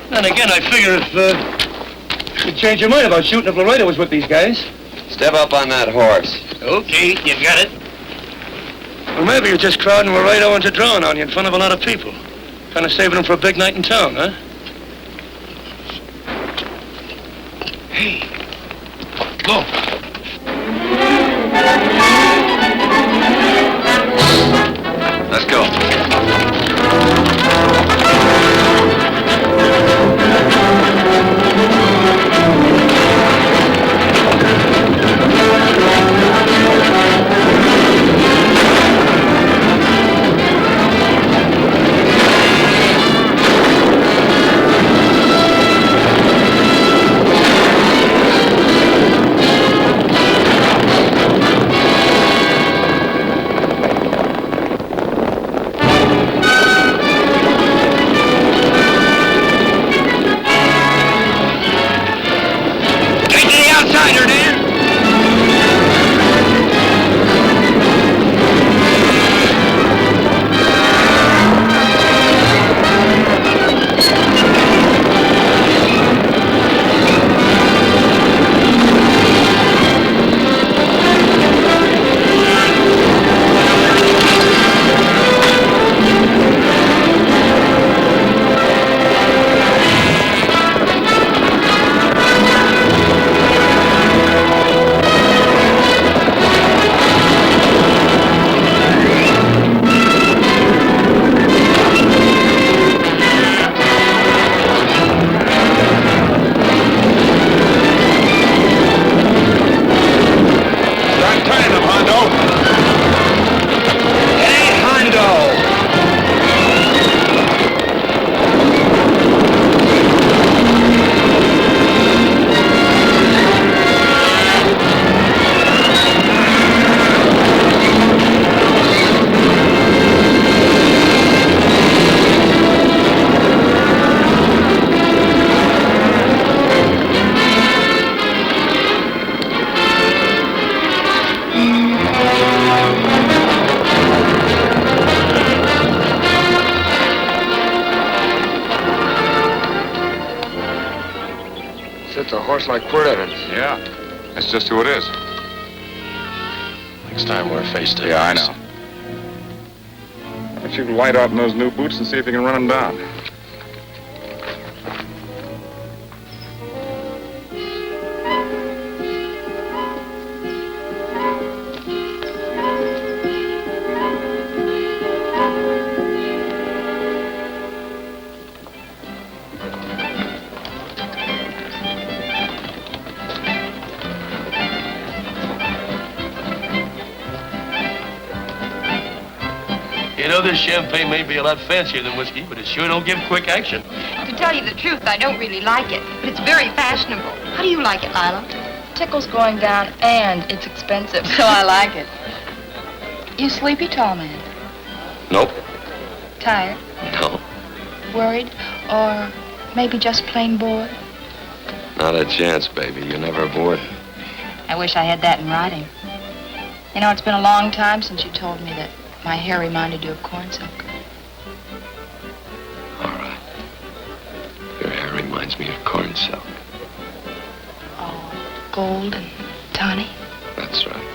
S14: Then again, I figure if you'd change your mind about shooting if Laredo was with these guys.
S1: Step up on that horse.
S14: Okay, you got it. Or maybe you're just crowding Laredo into drawing on you in front of a lot of people. Kind of saving them for a big night in town, huh? Hey, look.
S1: Let's go.
S15: looks like Quirt Evans.
S2: Yeah, that's just who it is.
S7: Next time we're face to face.
S2: Yeah, I know. Why don't you light out in those new boots and see if you can run him down?
S14: You know, this champagne may be a lot fancier than whiskey, but it sure don't give quick action.
S4: To tell you the truth, I don't really like it, but it's very fashionable. How do you like it, Lila?
S16: Tickle's going down, and it's expensive, so I like it. You sleepy, tall man?
S1: Nope.
S16: Tired?
S1: No.
S16: Worried? Or maybe just plain bored?
S1: Not a chance, baby. You're never bored.
S16: I wish I had that in writing. You know, it's been a long time since you told me that my hair reminded you of corn silk.
S1: All right. Your hair reminds me of corn silk.
S16: Oh, gold and tawny?
S1: That's right.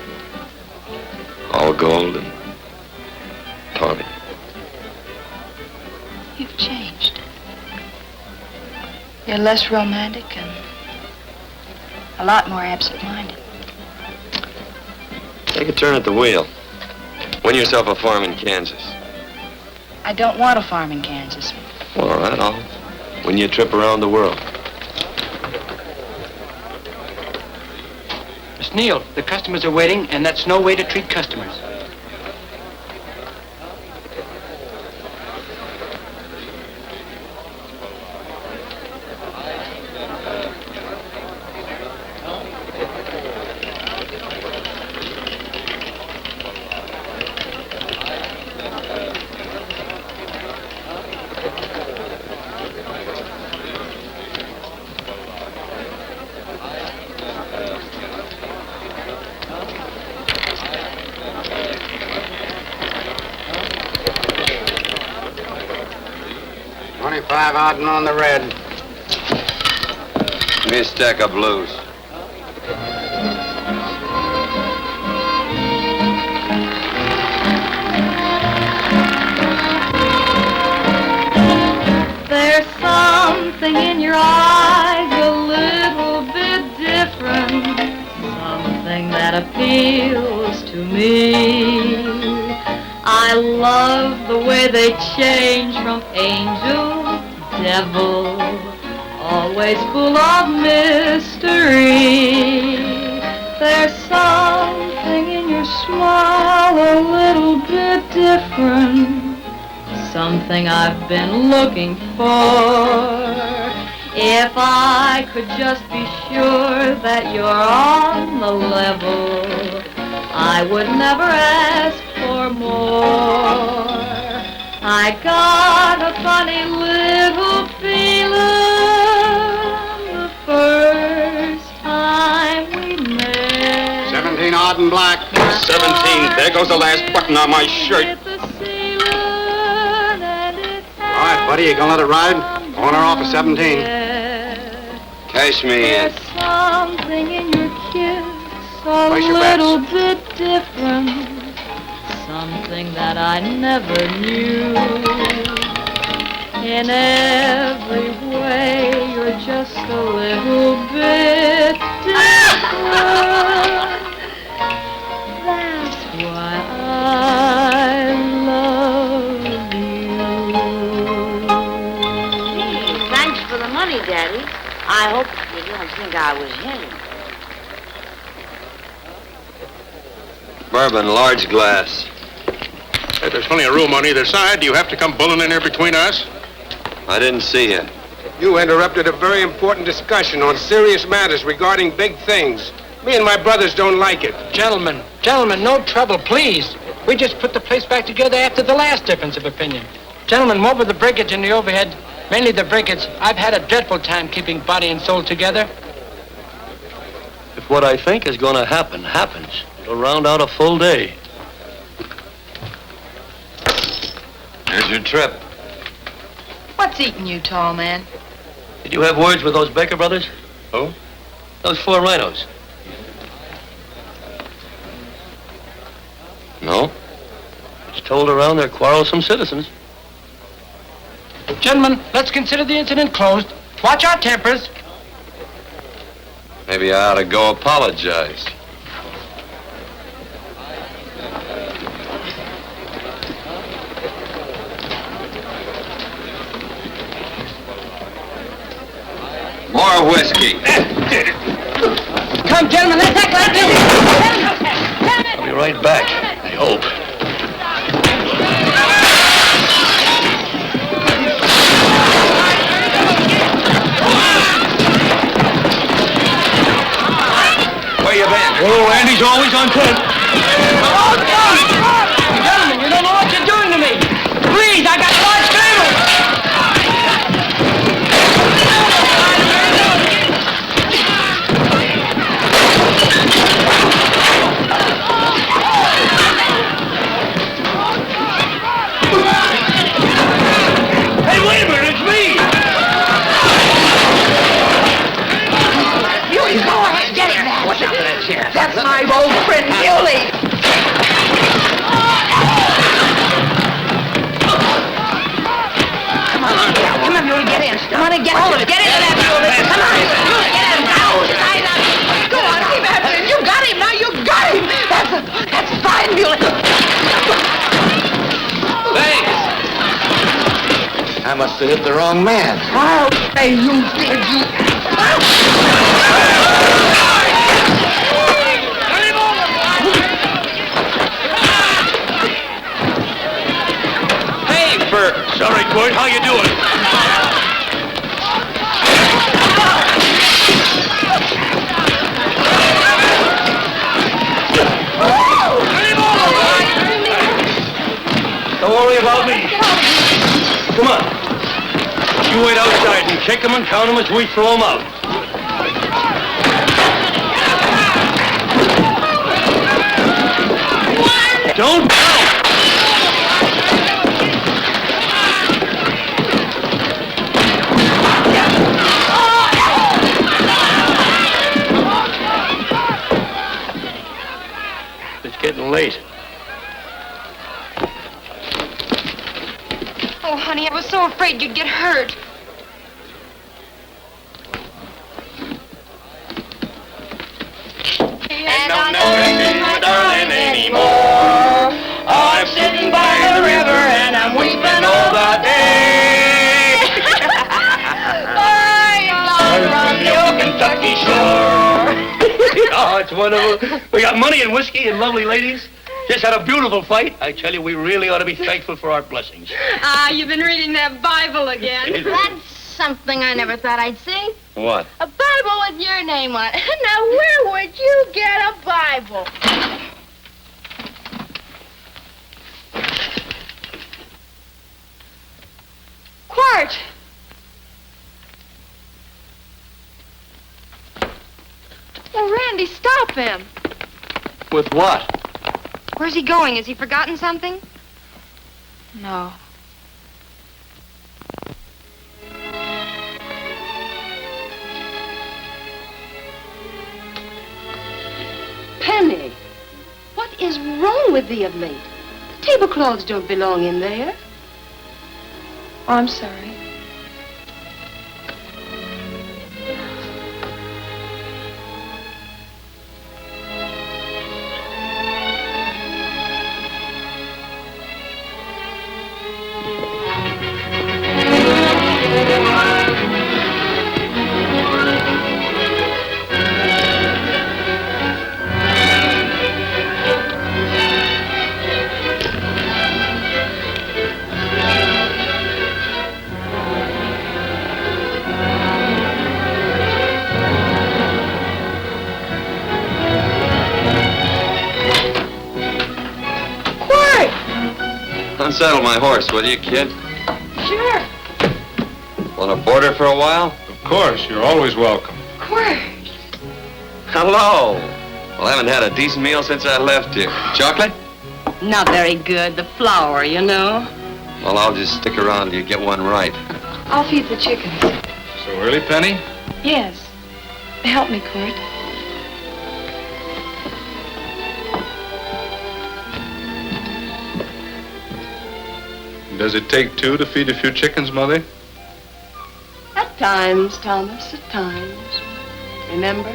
S1: All gold and tawny.
S16: You've changed. You're less romantic and a lot more absent-minded.
S1: Take a turn at the wheel. Win yourself a farm in Kansas.
S16: I don't want a farm in Kansas.
S1: Well, all right, I'll win you a trip around the world.
S17: Miss Neal, the customers are waiting, and that's no way to treat customers.
S5: Odd and on the red.
S1: Give me a stack of blues.
S18: There's something in your eyes a little bit different, something that appeals to me. I love the way they change from angel devil, always full of mystery. There's something in your smile a little bit different, something I've been looking for. If I could just be sure that you're on the level, I would never ask for more. I got a funny little feeling the first time we met.
S5: 17 odd and black.
S2: 17. There goes the last button on my shirt.
S5: All right, buddy, you gonna let it ride? On or off of 17?
S1: Cash me in.
S18: There's something in your kiss a little bit different, something that I never knew. In every way, you're just a little bit different. That's why I love you.
S19: Thanks for the money, Daddy. I hope you don't think I was in.
S1: Bourbon, large glass.
S10: Hey, there's plenty of room on either side. Do you have to come bulling in here between us?
S1: I didn't see you.
S12: You interrupted a very important discussion on serious matters regarding big things. Me and my brothers don't like it.
S17: Gentlemen, no trouble, please. We just put the place back together after the last difference of opinion. Gentlemen, what with the breakage and the overhead, mainly the breakage, I've had a dreadful time keeping body and soul together.
S14: If what I think is going to happen happens, it'll round out a full day.
S1: Here's your trip.
S16: What's eating you, tall man?
S14: Did you have words with those Baker brothers?
S1: Who?
S14: Those 4 rhinos.
S1: No?
S14: It's told around they're quarrelsome citizens.
S17: Gentlemen, let's consider the incident closed. Watch our tempers.
S1: Maybe I ought to go apologize. More whiskey.
S17: Come, gentlemen, let's act like this.
S14: I'll be right back, I hope.
S1: Where you been?
S14: Oh, Andy's always on time.
S17: Gentlemen, you don't know what you're doing to me. Please, I got a large family.
S14: Hey, wait a minute, it's me!
S6: Muley, go ahead, get it.
S14: What's up with that chair?
S6: That's my old friend, Muley. Come on, Muley, get in. Come on and get hold of it. Get into that, Muley. Come on. Muley, get in. Go on, keep after him. You got him, now you got him. That's fine, Muley.
S14: Thanks.
S3: I must have hit the wrong man.
S6: Oh, hey, you did, you.
S14: Hey, Bert. Sorry, Quirt. How you doing? Don't worry about me. Come on. You wait outside and kick them and count them as we throw them out. Don't count. It's getting late.
S4: Oh, honey, I was so afraid you'd get hurt.
S11: And I'm not missing my darling anymore. I'm sitting by the river and I'm weeping all the day. From the old Kentucky shore.
S14: Oh, it's wonderful. We got money and whiskey and lovely ladies. Just had a beautiful fight. I tell you, we really ought to be thankful for our blessings.
S4: Ah, you've been reading that Bible again.
S8: That's something I never thought I'd see.
S1: What?
S8: A Bible with your name on it. Now, where would you get a Bible?
S4: Quirt! Oh, Randy, stop him.
S14: With what?
S4: Where's he going? Has he forgotten something? No.
S6: Penny, what is wrong with thee of late? The tablecloths don't belong in there.
S4: Oh, I'm sorry.
S1: Unsaddle my horse, will you, kid?
S4: Sure.
S1: Want to board her for a while?
S10: Of course, you're always welcome.
S4: Quirt.
S1: Hello. Well, I haven't had a decent meal since I left here. Chocolate?
S6: Not very good. The flour, you know.
S1: Well, I'll just stick around till you get one right.
S4: I'll feed the chickens.
S10: So early, Penny?
S4: Yes. Help me, Quirt.
S10: Does it take two to feed a few chickens, Mother?
S6: At times, Thomas, at times. Remember?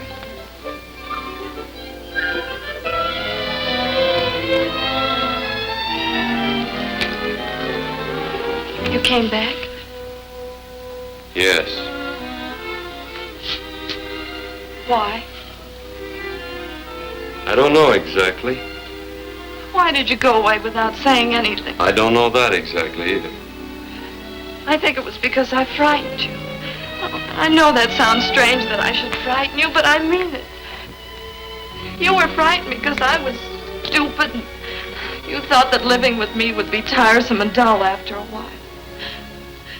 S4: You came back?
S1: Yes.
S4: Why?
S1: I don't know exactly.
S4: Why did you go away without saying anything?
S1: I don't know that exactly either.
S4: I think it was because I frightened you. I know that sounds strange that I should frighten you, but I mean it. You were frightened because I was stupid. And you thought that living with me would be tiresome and dull after a while.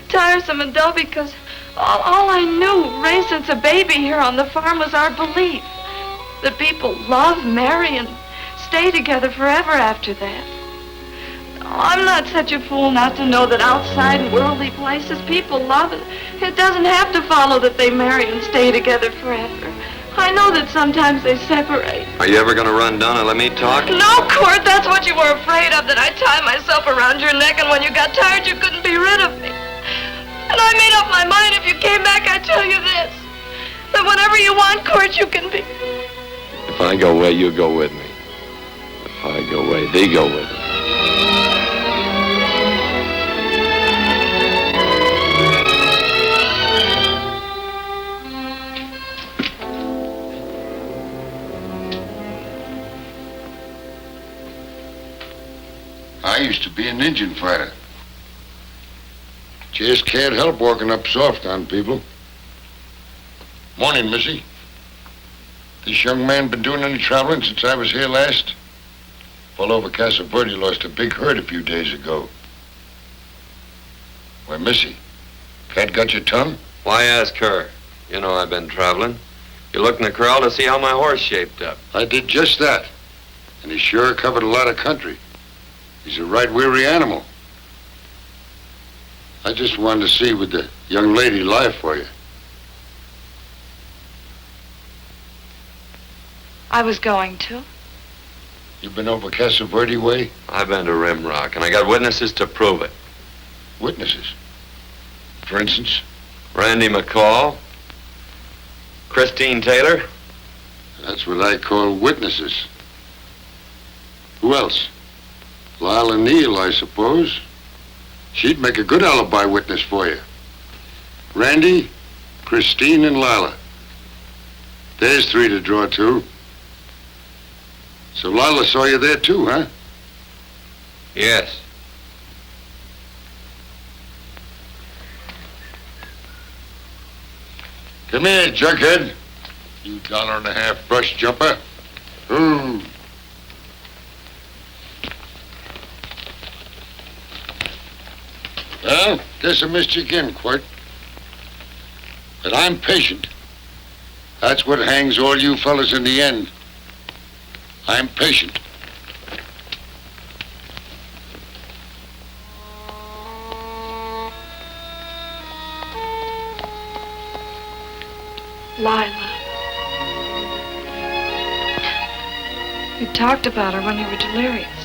S4: Tiresome and dull because all I knew, raised since a baby here on the farm, was our belief that people love, marry, and stay together forever after that. I'm not such a fool not to know that outside in worldly places people love it. It doesn't have to follow that they marry and stay together forever. I know that sometimes they separate.
S1: Are you ever going to run down and let me talk?
S4: No, Quirt, that's what you were afraid of, that I'd tie myself around your neck, and when you got tired, you couldn't be rid of me. And I made up my mind if you came back, I'd tell you this, that whenever you want, Quirt, you can be.
S1: If I go away, you go with me. If I go away, they go with me.
S13: I used to be an Indian fighter. Just can't help walking up soft on people. Morning, Missy. This young man been doing any traveling since I was here last? Well, over Casa Verde lost a big herd a few days ago. Why, Missy, cat got your tongue?
S1: Why ask her? You know I've been traveling. You looked in the corral to see how my horse shaped up.
S13: I did just that. And he sure covered a lot of country. He's a right weary animal. I just wanted to see would the young lady lie for you.
S4: I was going to.
S13: You been over Casa Verde way?
S1: I've been to Rimrock, and I got witnesses to prove it.
S13: Witnesses? For instance?
S1: Randy McCall, Christine Taylor.
S13: That's what I call witnesses. Who else? Lila Neal, I suppose. She'd make a good alibi witness for you. Randy, Christine, and Lila. There's three to draw to. So Lila saw you there too, huh?
S1: Yes.
S13: Come here, junkhead. You $1.50 brush jumper. Ooh. Well, guess I missed you again, Quirt. But I'm patient. That's what hangs all you fellas in the end. I'm patient.
S4: Lila. You talked about her when you were delirious.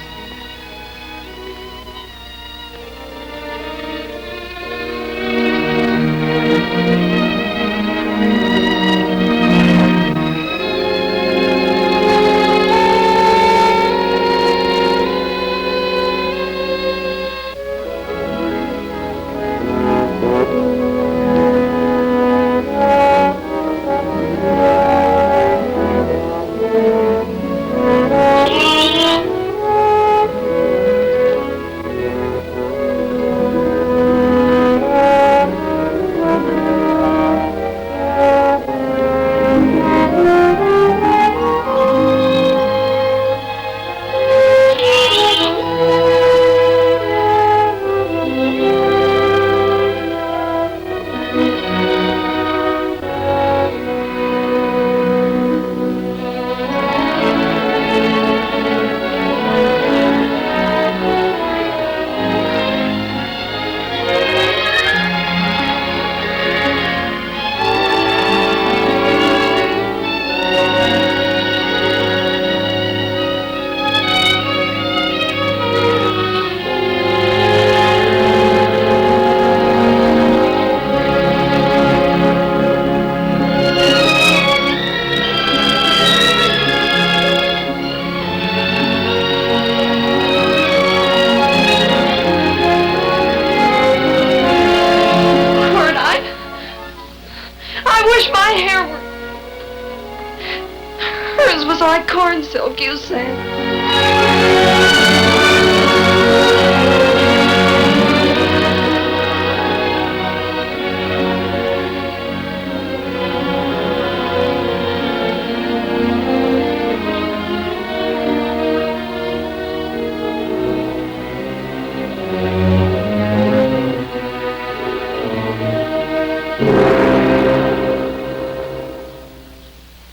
S4: you said.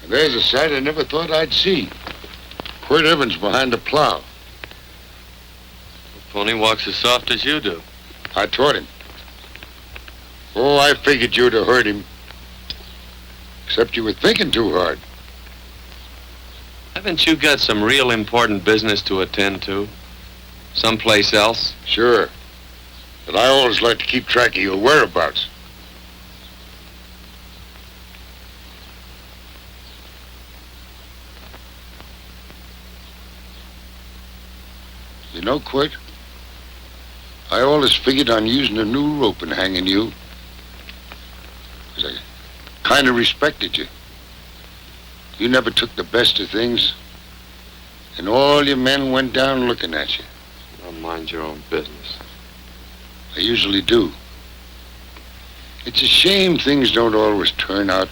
S13: There's a sight I never thought I'd see. Quirt Evans behind the plow.
S1: The pony walks as soft as you do.
S13: I taught him. Oh, I figured you'd have hurt him. Except you were thinking too hard.
S1: Haven't you got some real important business to attend to? Someplace else?
S13: Sure. But I always like to keep track of your whereabouts. You know, Quirt, I always figured on using a new rope and hanging you. 'Cause I kind of respected you. You never took the best of things, and all your men went down looking at you.
S1: Don't mind your own business.
S13: I usually do. It's a shame things don't always turn out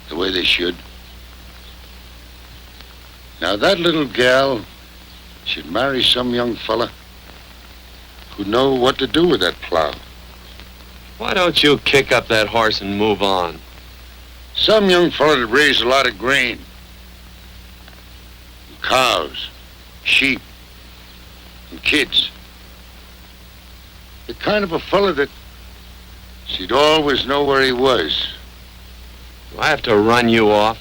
S13: the way they should. Now, that little gal should marry some young fella who'd know what to do with that plow.
S1: Why don't you kick up that horse and move on?
S13: Some young fella that raised a lot of grain. And cows, sheep, and kids. The kind of a fella that she'd always know where he was.
S1: Do I have to run you off?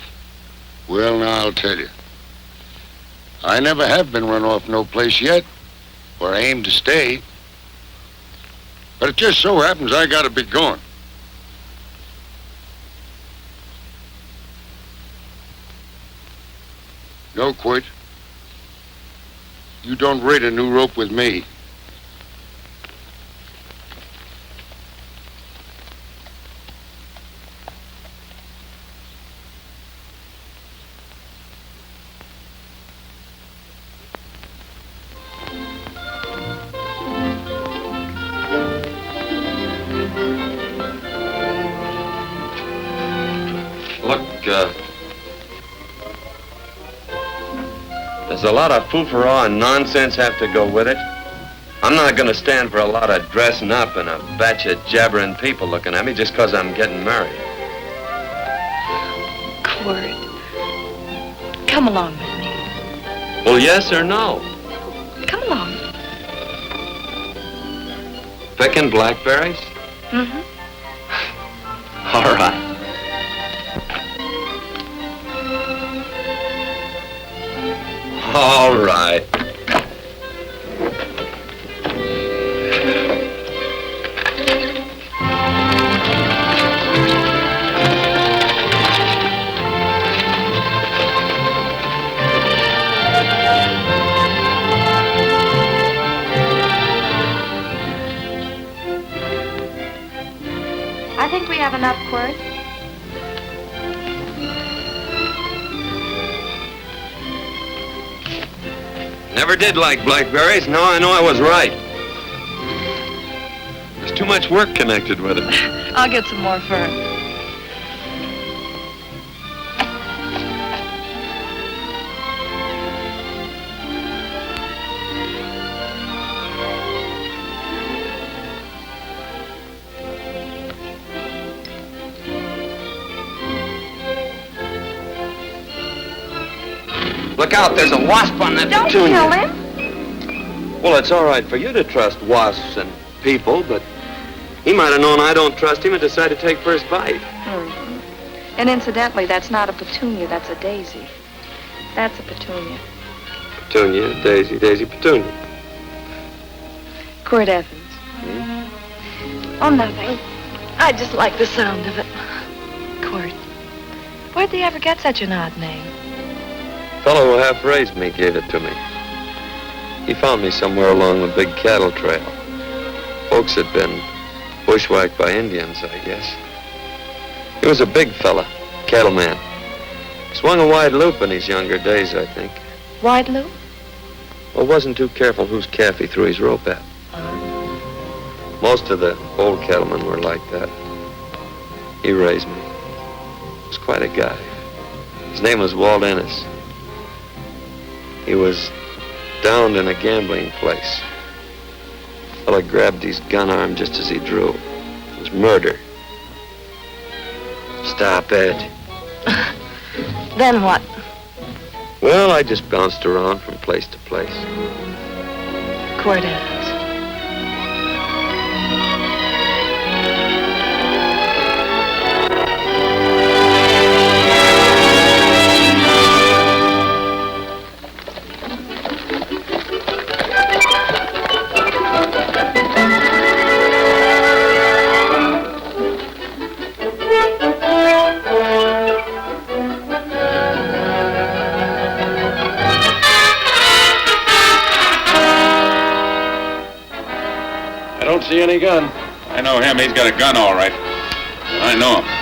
S13: Well, now, I'll tell you. I never have been run off no place yet, where I aim to stay. But it just so happens I gotta be going. No, Quirt. You don't raid a new rope with me.
S1: Does a lot of foo-for-all and nonsense have to go with it? I'm not going to stand for a lot of dressing up and a batch of jabbering people looking at me just because I'm getting married.
S4: Quirt, come along with me.
S1: Well, yes or no?
S4: Come along.
S1: Picking blackberries?
S4: Mm-hmm.
S1: All right. All right.
S4: I think we have enough, Quirt.
S1: Never did like blackberries. Now I know I was right. There's too much work connected with it.
S4: I'll get some more fern.
S1: Look out, there's a wasp on that
S4: Don't
S1: petunia.
S4: kill him.
S1: Well, it's all right for you to trust wasps and people, but he might have known I don't trust him and decided to take first bite.
S4: Mm-hmm. And incidentally, that's not a petunia, that's a daisy. That's a petunia.
S1: Petunia, daisy, daisy, petunia.
S4: Quirt Evans. Oh, nothing. I just like the sound of it. Quirt. Where'd they ever get such an odd name?
S1: The fellow who half raised me gave it to me. He found me somewhere along the big cattle trail. Folks had been bushwhacked by Indians, I guess. He was a big fella, cattleman. Swung a wide loop in his younger days, I think.
S4: Why'd Lou?
S1: Well, wasn't too careful whose calf he threw his rope at. Most of the old cattlemen were like that. He raised me. He was quite a guy. His name was Walt Ennis. He was downed in a gambling place. A fella grabbed his gun arm just as he drew. It was murder. Stop it.
S4: Then what?
S1: Well, I just bounced around from place to place.
S4: Quirt Evans.
S10: See any gun?
S2: I know him. He's got a gun, all right. I know him.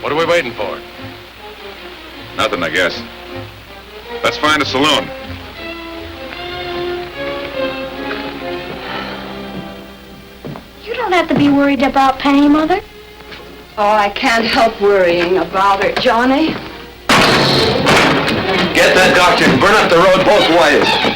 S10: What are we waiting for?
S2: Nothing, I guess. Let's find a saloon.
S8: You don't have to be worried about Penny, Mother.
S6: Oh, I can't help worrying about her, Johnny.
S7: Get that doctor and burn up the road both ways.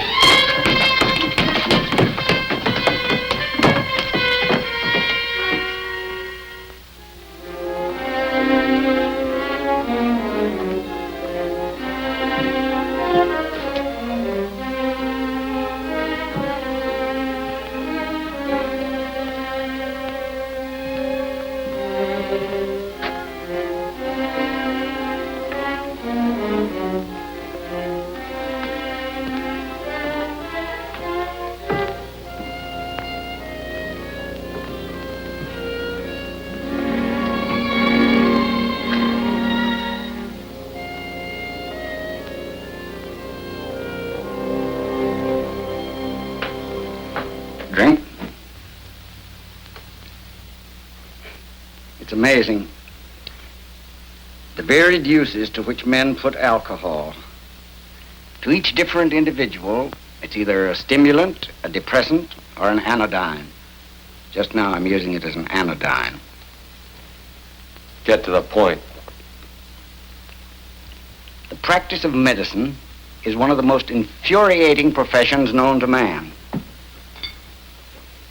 S5: It's amazing. The varied uses to which men put alcohol. To each different individual, it's either a stimulant, a depressant, or an anodyne. Just now I'm using it as an anodyne.
S1: Get to the point.
S5: The practice of medicine is one of the most infuriating professions known to man.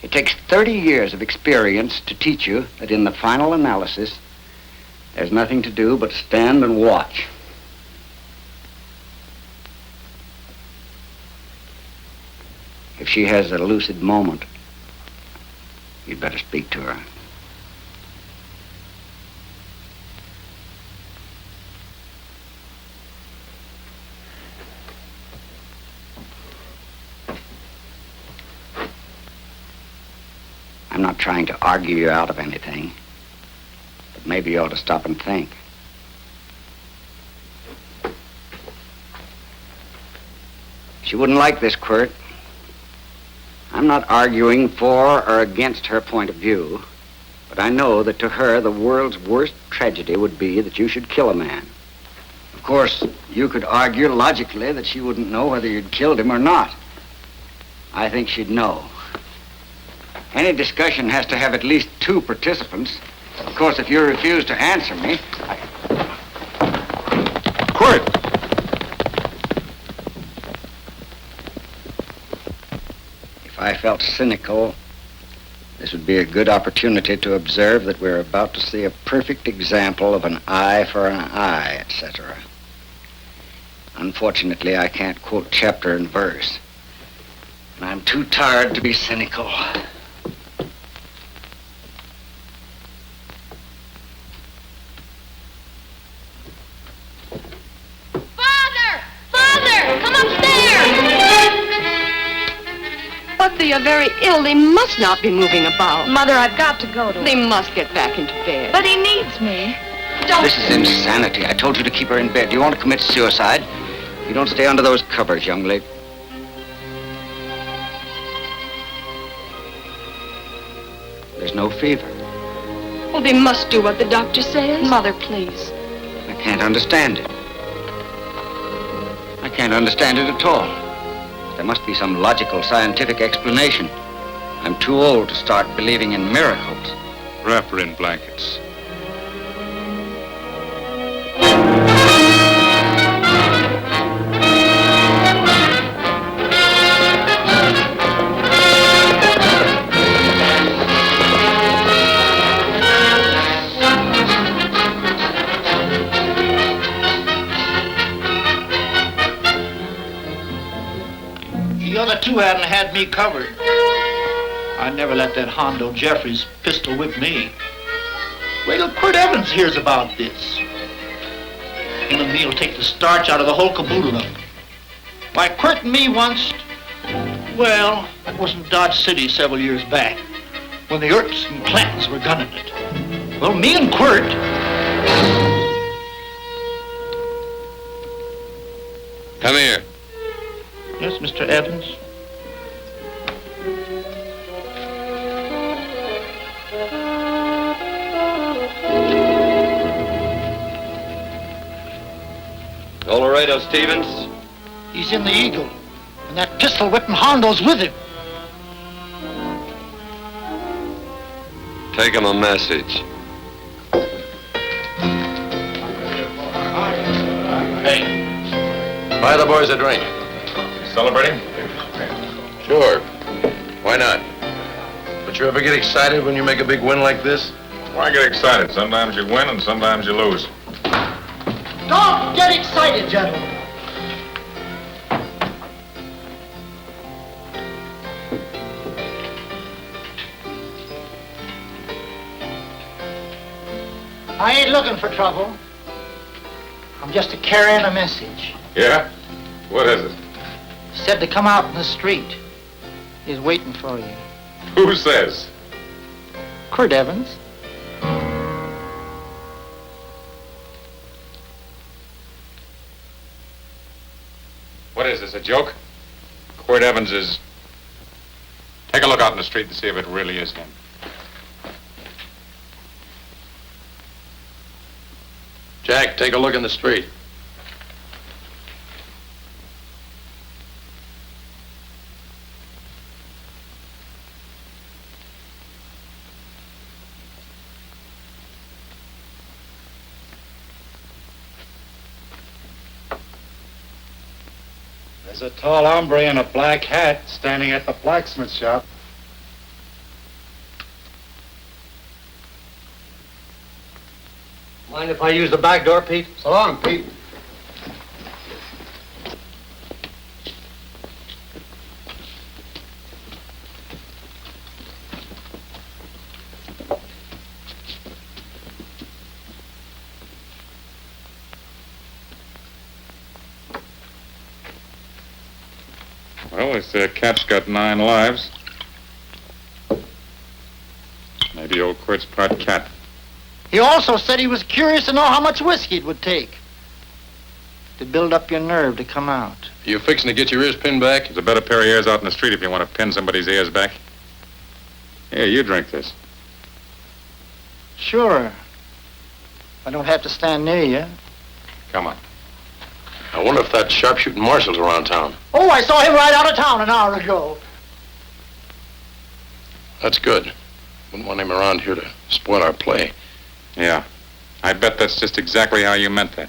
S5: It takes 30 years of experience to teach you that in the final analysis, there's nothing to do but stand and watch. If she has a lucid moment, you'd better speak to her. I'm not trying to argue you out of anything, but maybe you ought to stop and think. She wouldn't like this, Quirt. I'm not arguing for or against her point of view, but I know that to her the world's worst tragedy would be that you should kill a man. Of course, you could argue logically that she wouldn't know whether you'd killed him or not. I think she'd know. Any discussion has to have at least two participants. Of course, if you refuse to answer me,
S2: Quirt!
S5: If I felt cynical, this would be a good opportunity to observe that we're about to see a perfect example of an eye for an eye, etc. Unfortunately, I can't quote chapter and verse, and I'm too tired to be cynical.
S6: But they are very ill. They must not be moving about.
S4: Mother, I've got to go to
S6: They must get back into bed.
S4: But he needs me.
S5: This is insanity. I told you to keep her in bed. Do you want to commit suicide? You don't stay under those covers, young lady. There's no fever.
S6: Well, they must do what the doctor says.
S4: Mother, please.
S5: I can't understand it. I can't understand it at all. There must be some logical, scientific explanation. I'm too old to start believing in miracles.
S10: Wrap her in blankets.
S3: The other two hadn't had me covered. I never let that Hondo Jeffries pistol whip me. Wait till Quirt Evans hears about this. Him and me'll take the starch out of the whole caboodle of it. Why, Quirt and me once, well, that was in Dodge City several years back, when the Erts and Clantons were gunning it. Well, me and Quirt...
S7: Come here.
S3: Yes, Mr. Evans?
S1: Colorado Stevens?
S3: He's in the Eagle, and that pistol-whipping Hondo's with him.
S1: Take him a message.
S7: Hey, buy the boys a drink.
S2: Celebrating?
S7: Sure. Why not? But you ever get excited when you make a big win like this?
S2: Why get excited? Sometimes you win and sometimes you lose.
S3: Don't get excited, gentlemen. I ain't looking for trouble. I'm just carrying a message.
S2: Yeah? What is it?
S3: Said to come out in the street. He's waiting for you.
S2: Who says?
S3: Quirt Evans.
S2: What is this, a joke? Quirt Evans is... Take a look out in the street and see if it really is him.
S7: Jack, take a look in the street.
S20: There's a tall hombre in a black hat standing at the blacksmith shop.
S3: Mind if I use the back door, Pete?
S12: So long, Pete.
S2: Well, this cat's got 9 lives. Maybe old Quirt's part cat.
S3: He also said he was curious to know how much whiskey it would take to build up your nerve to come out.
S7: You fixing to get your ears pinned back?
S2: There's a better pair of ears out in the street if you want to pin somebody's ears back. Here, you drink this.
S3: Sure. I don't have to stand near you.
S2: Come on.
S7: I wonder if that sharpshooting marshal's around town.
S3: Oh, I saw him right out of town an hour ago.
S7: That's good. Wouldn't want him around here to spoil our play.
S2: Yeah. I bet that's just exactly how you meant that.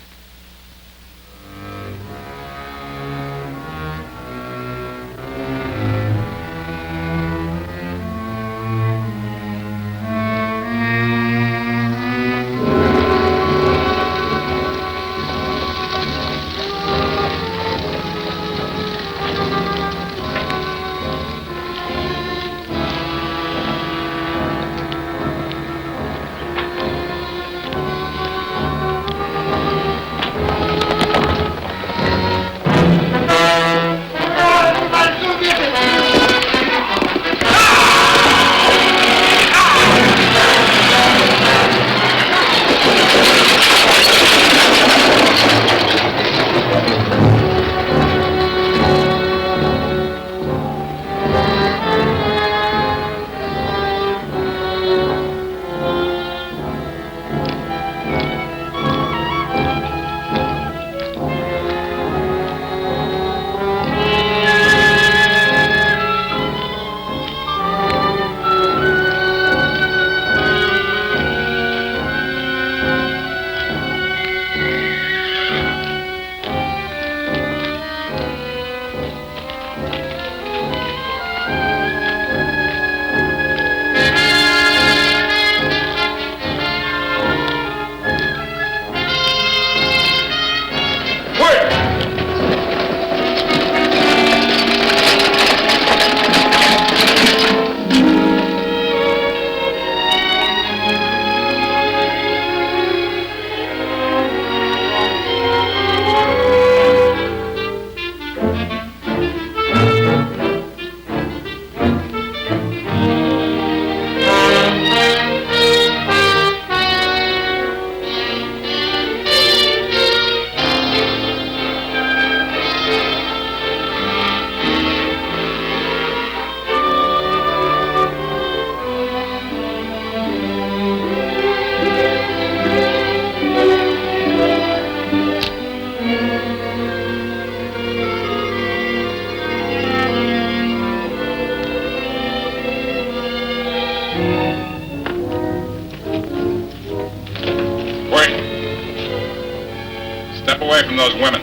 S2: Away from those women.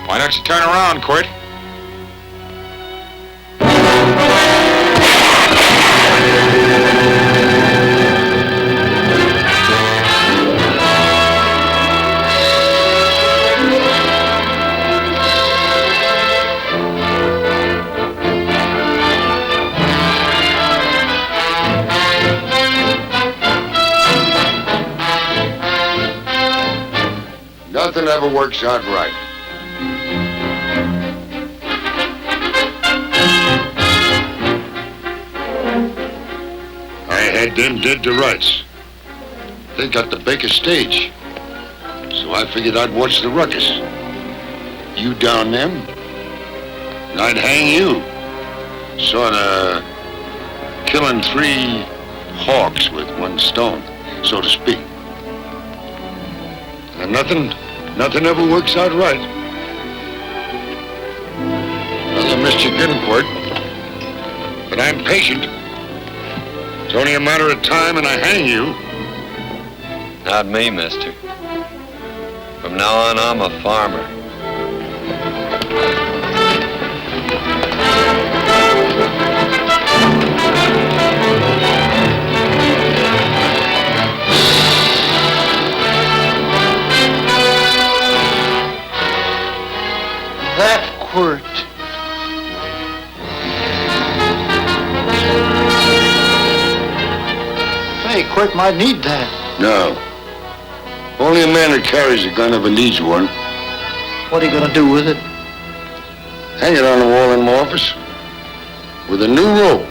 S2: Why don't you turn around, Quirt?
S13: Nothing ever works out right. I had them dead to rights. They got the Baker stage. So I figured I'd watch the ruckus. You down them, and I'd hang you. Sorta killing 3 hawks with 1 stone, so to speak. And nothing ever works out right. Well, I missed you again, Quirt. But I'm patient. It's only a matter of time and I hang you.
S1: Not me, mister. From now on, I'm a farmer.
S3: That Quirt. Hey, Quirt might need that.
S13: No. Only a man who carries a gun ever needs one.
S3: What are you gonna do with it?
S13: Hang it on the wall in my office with a new rope.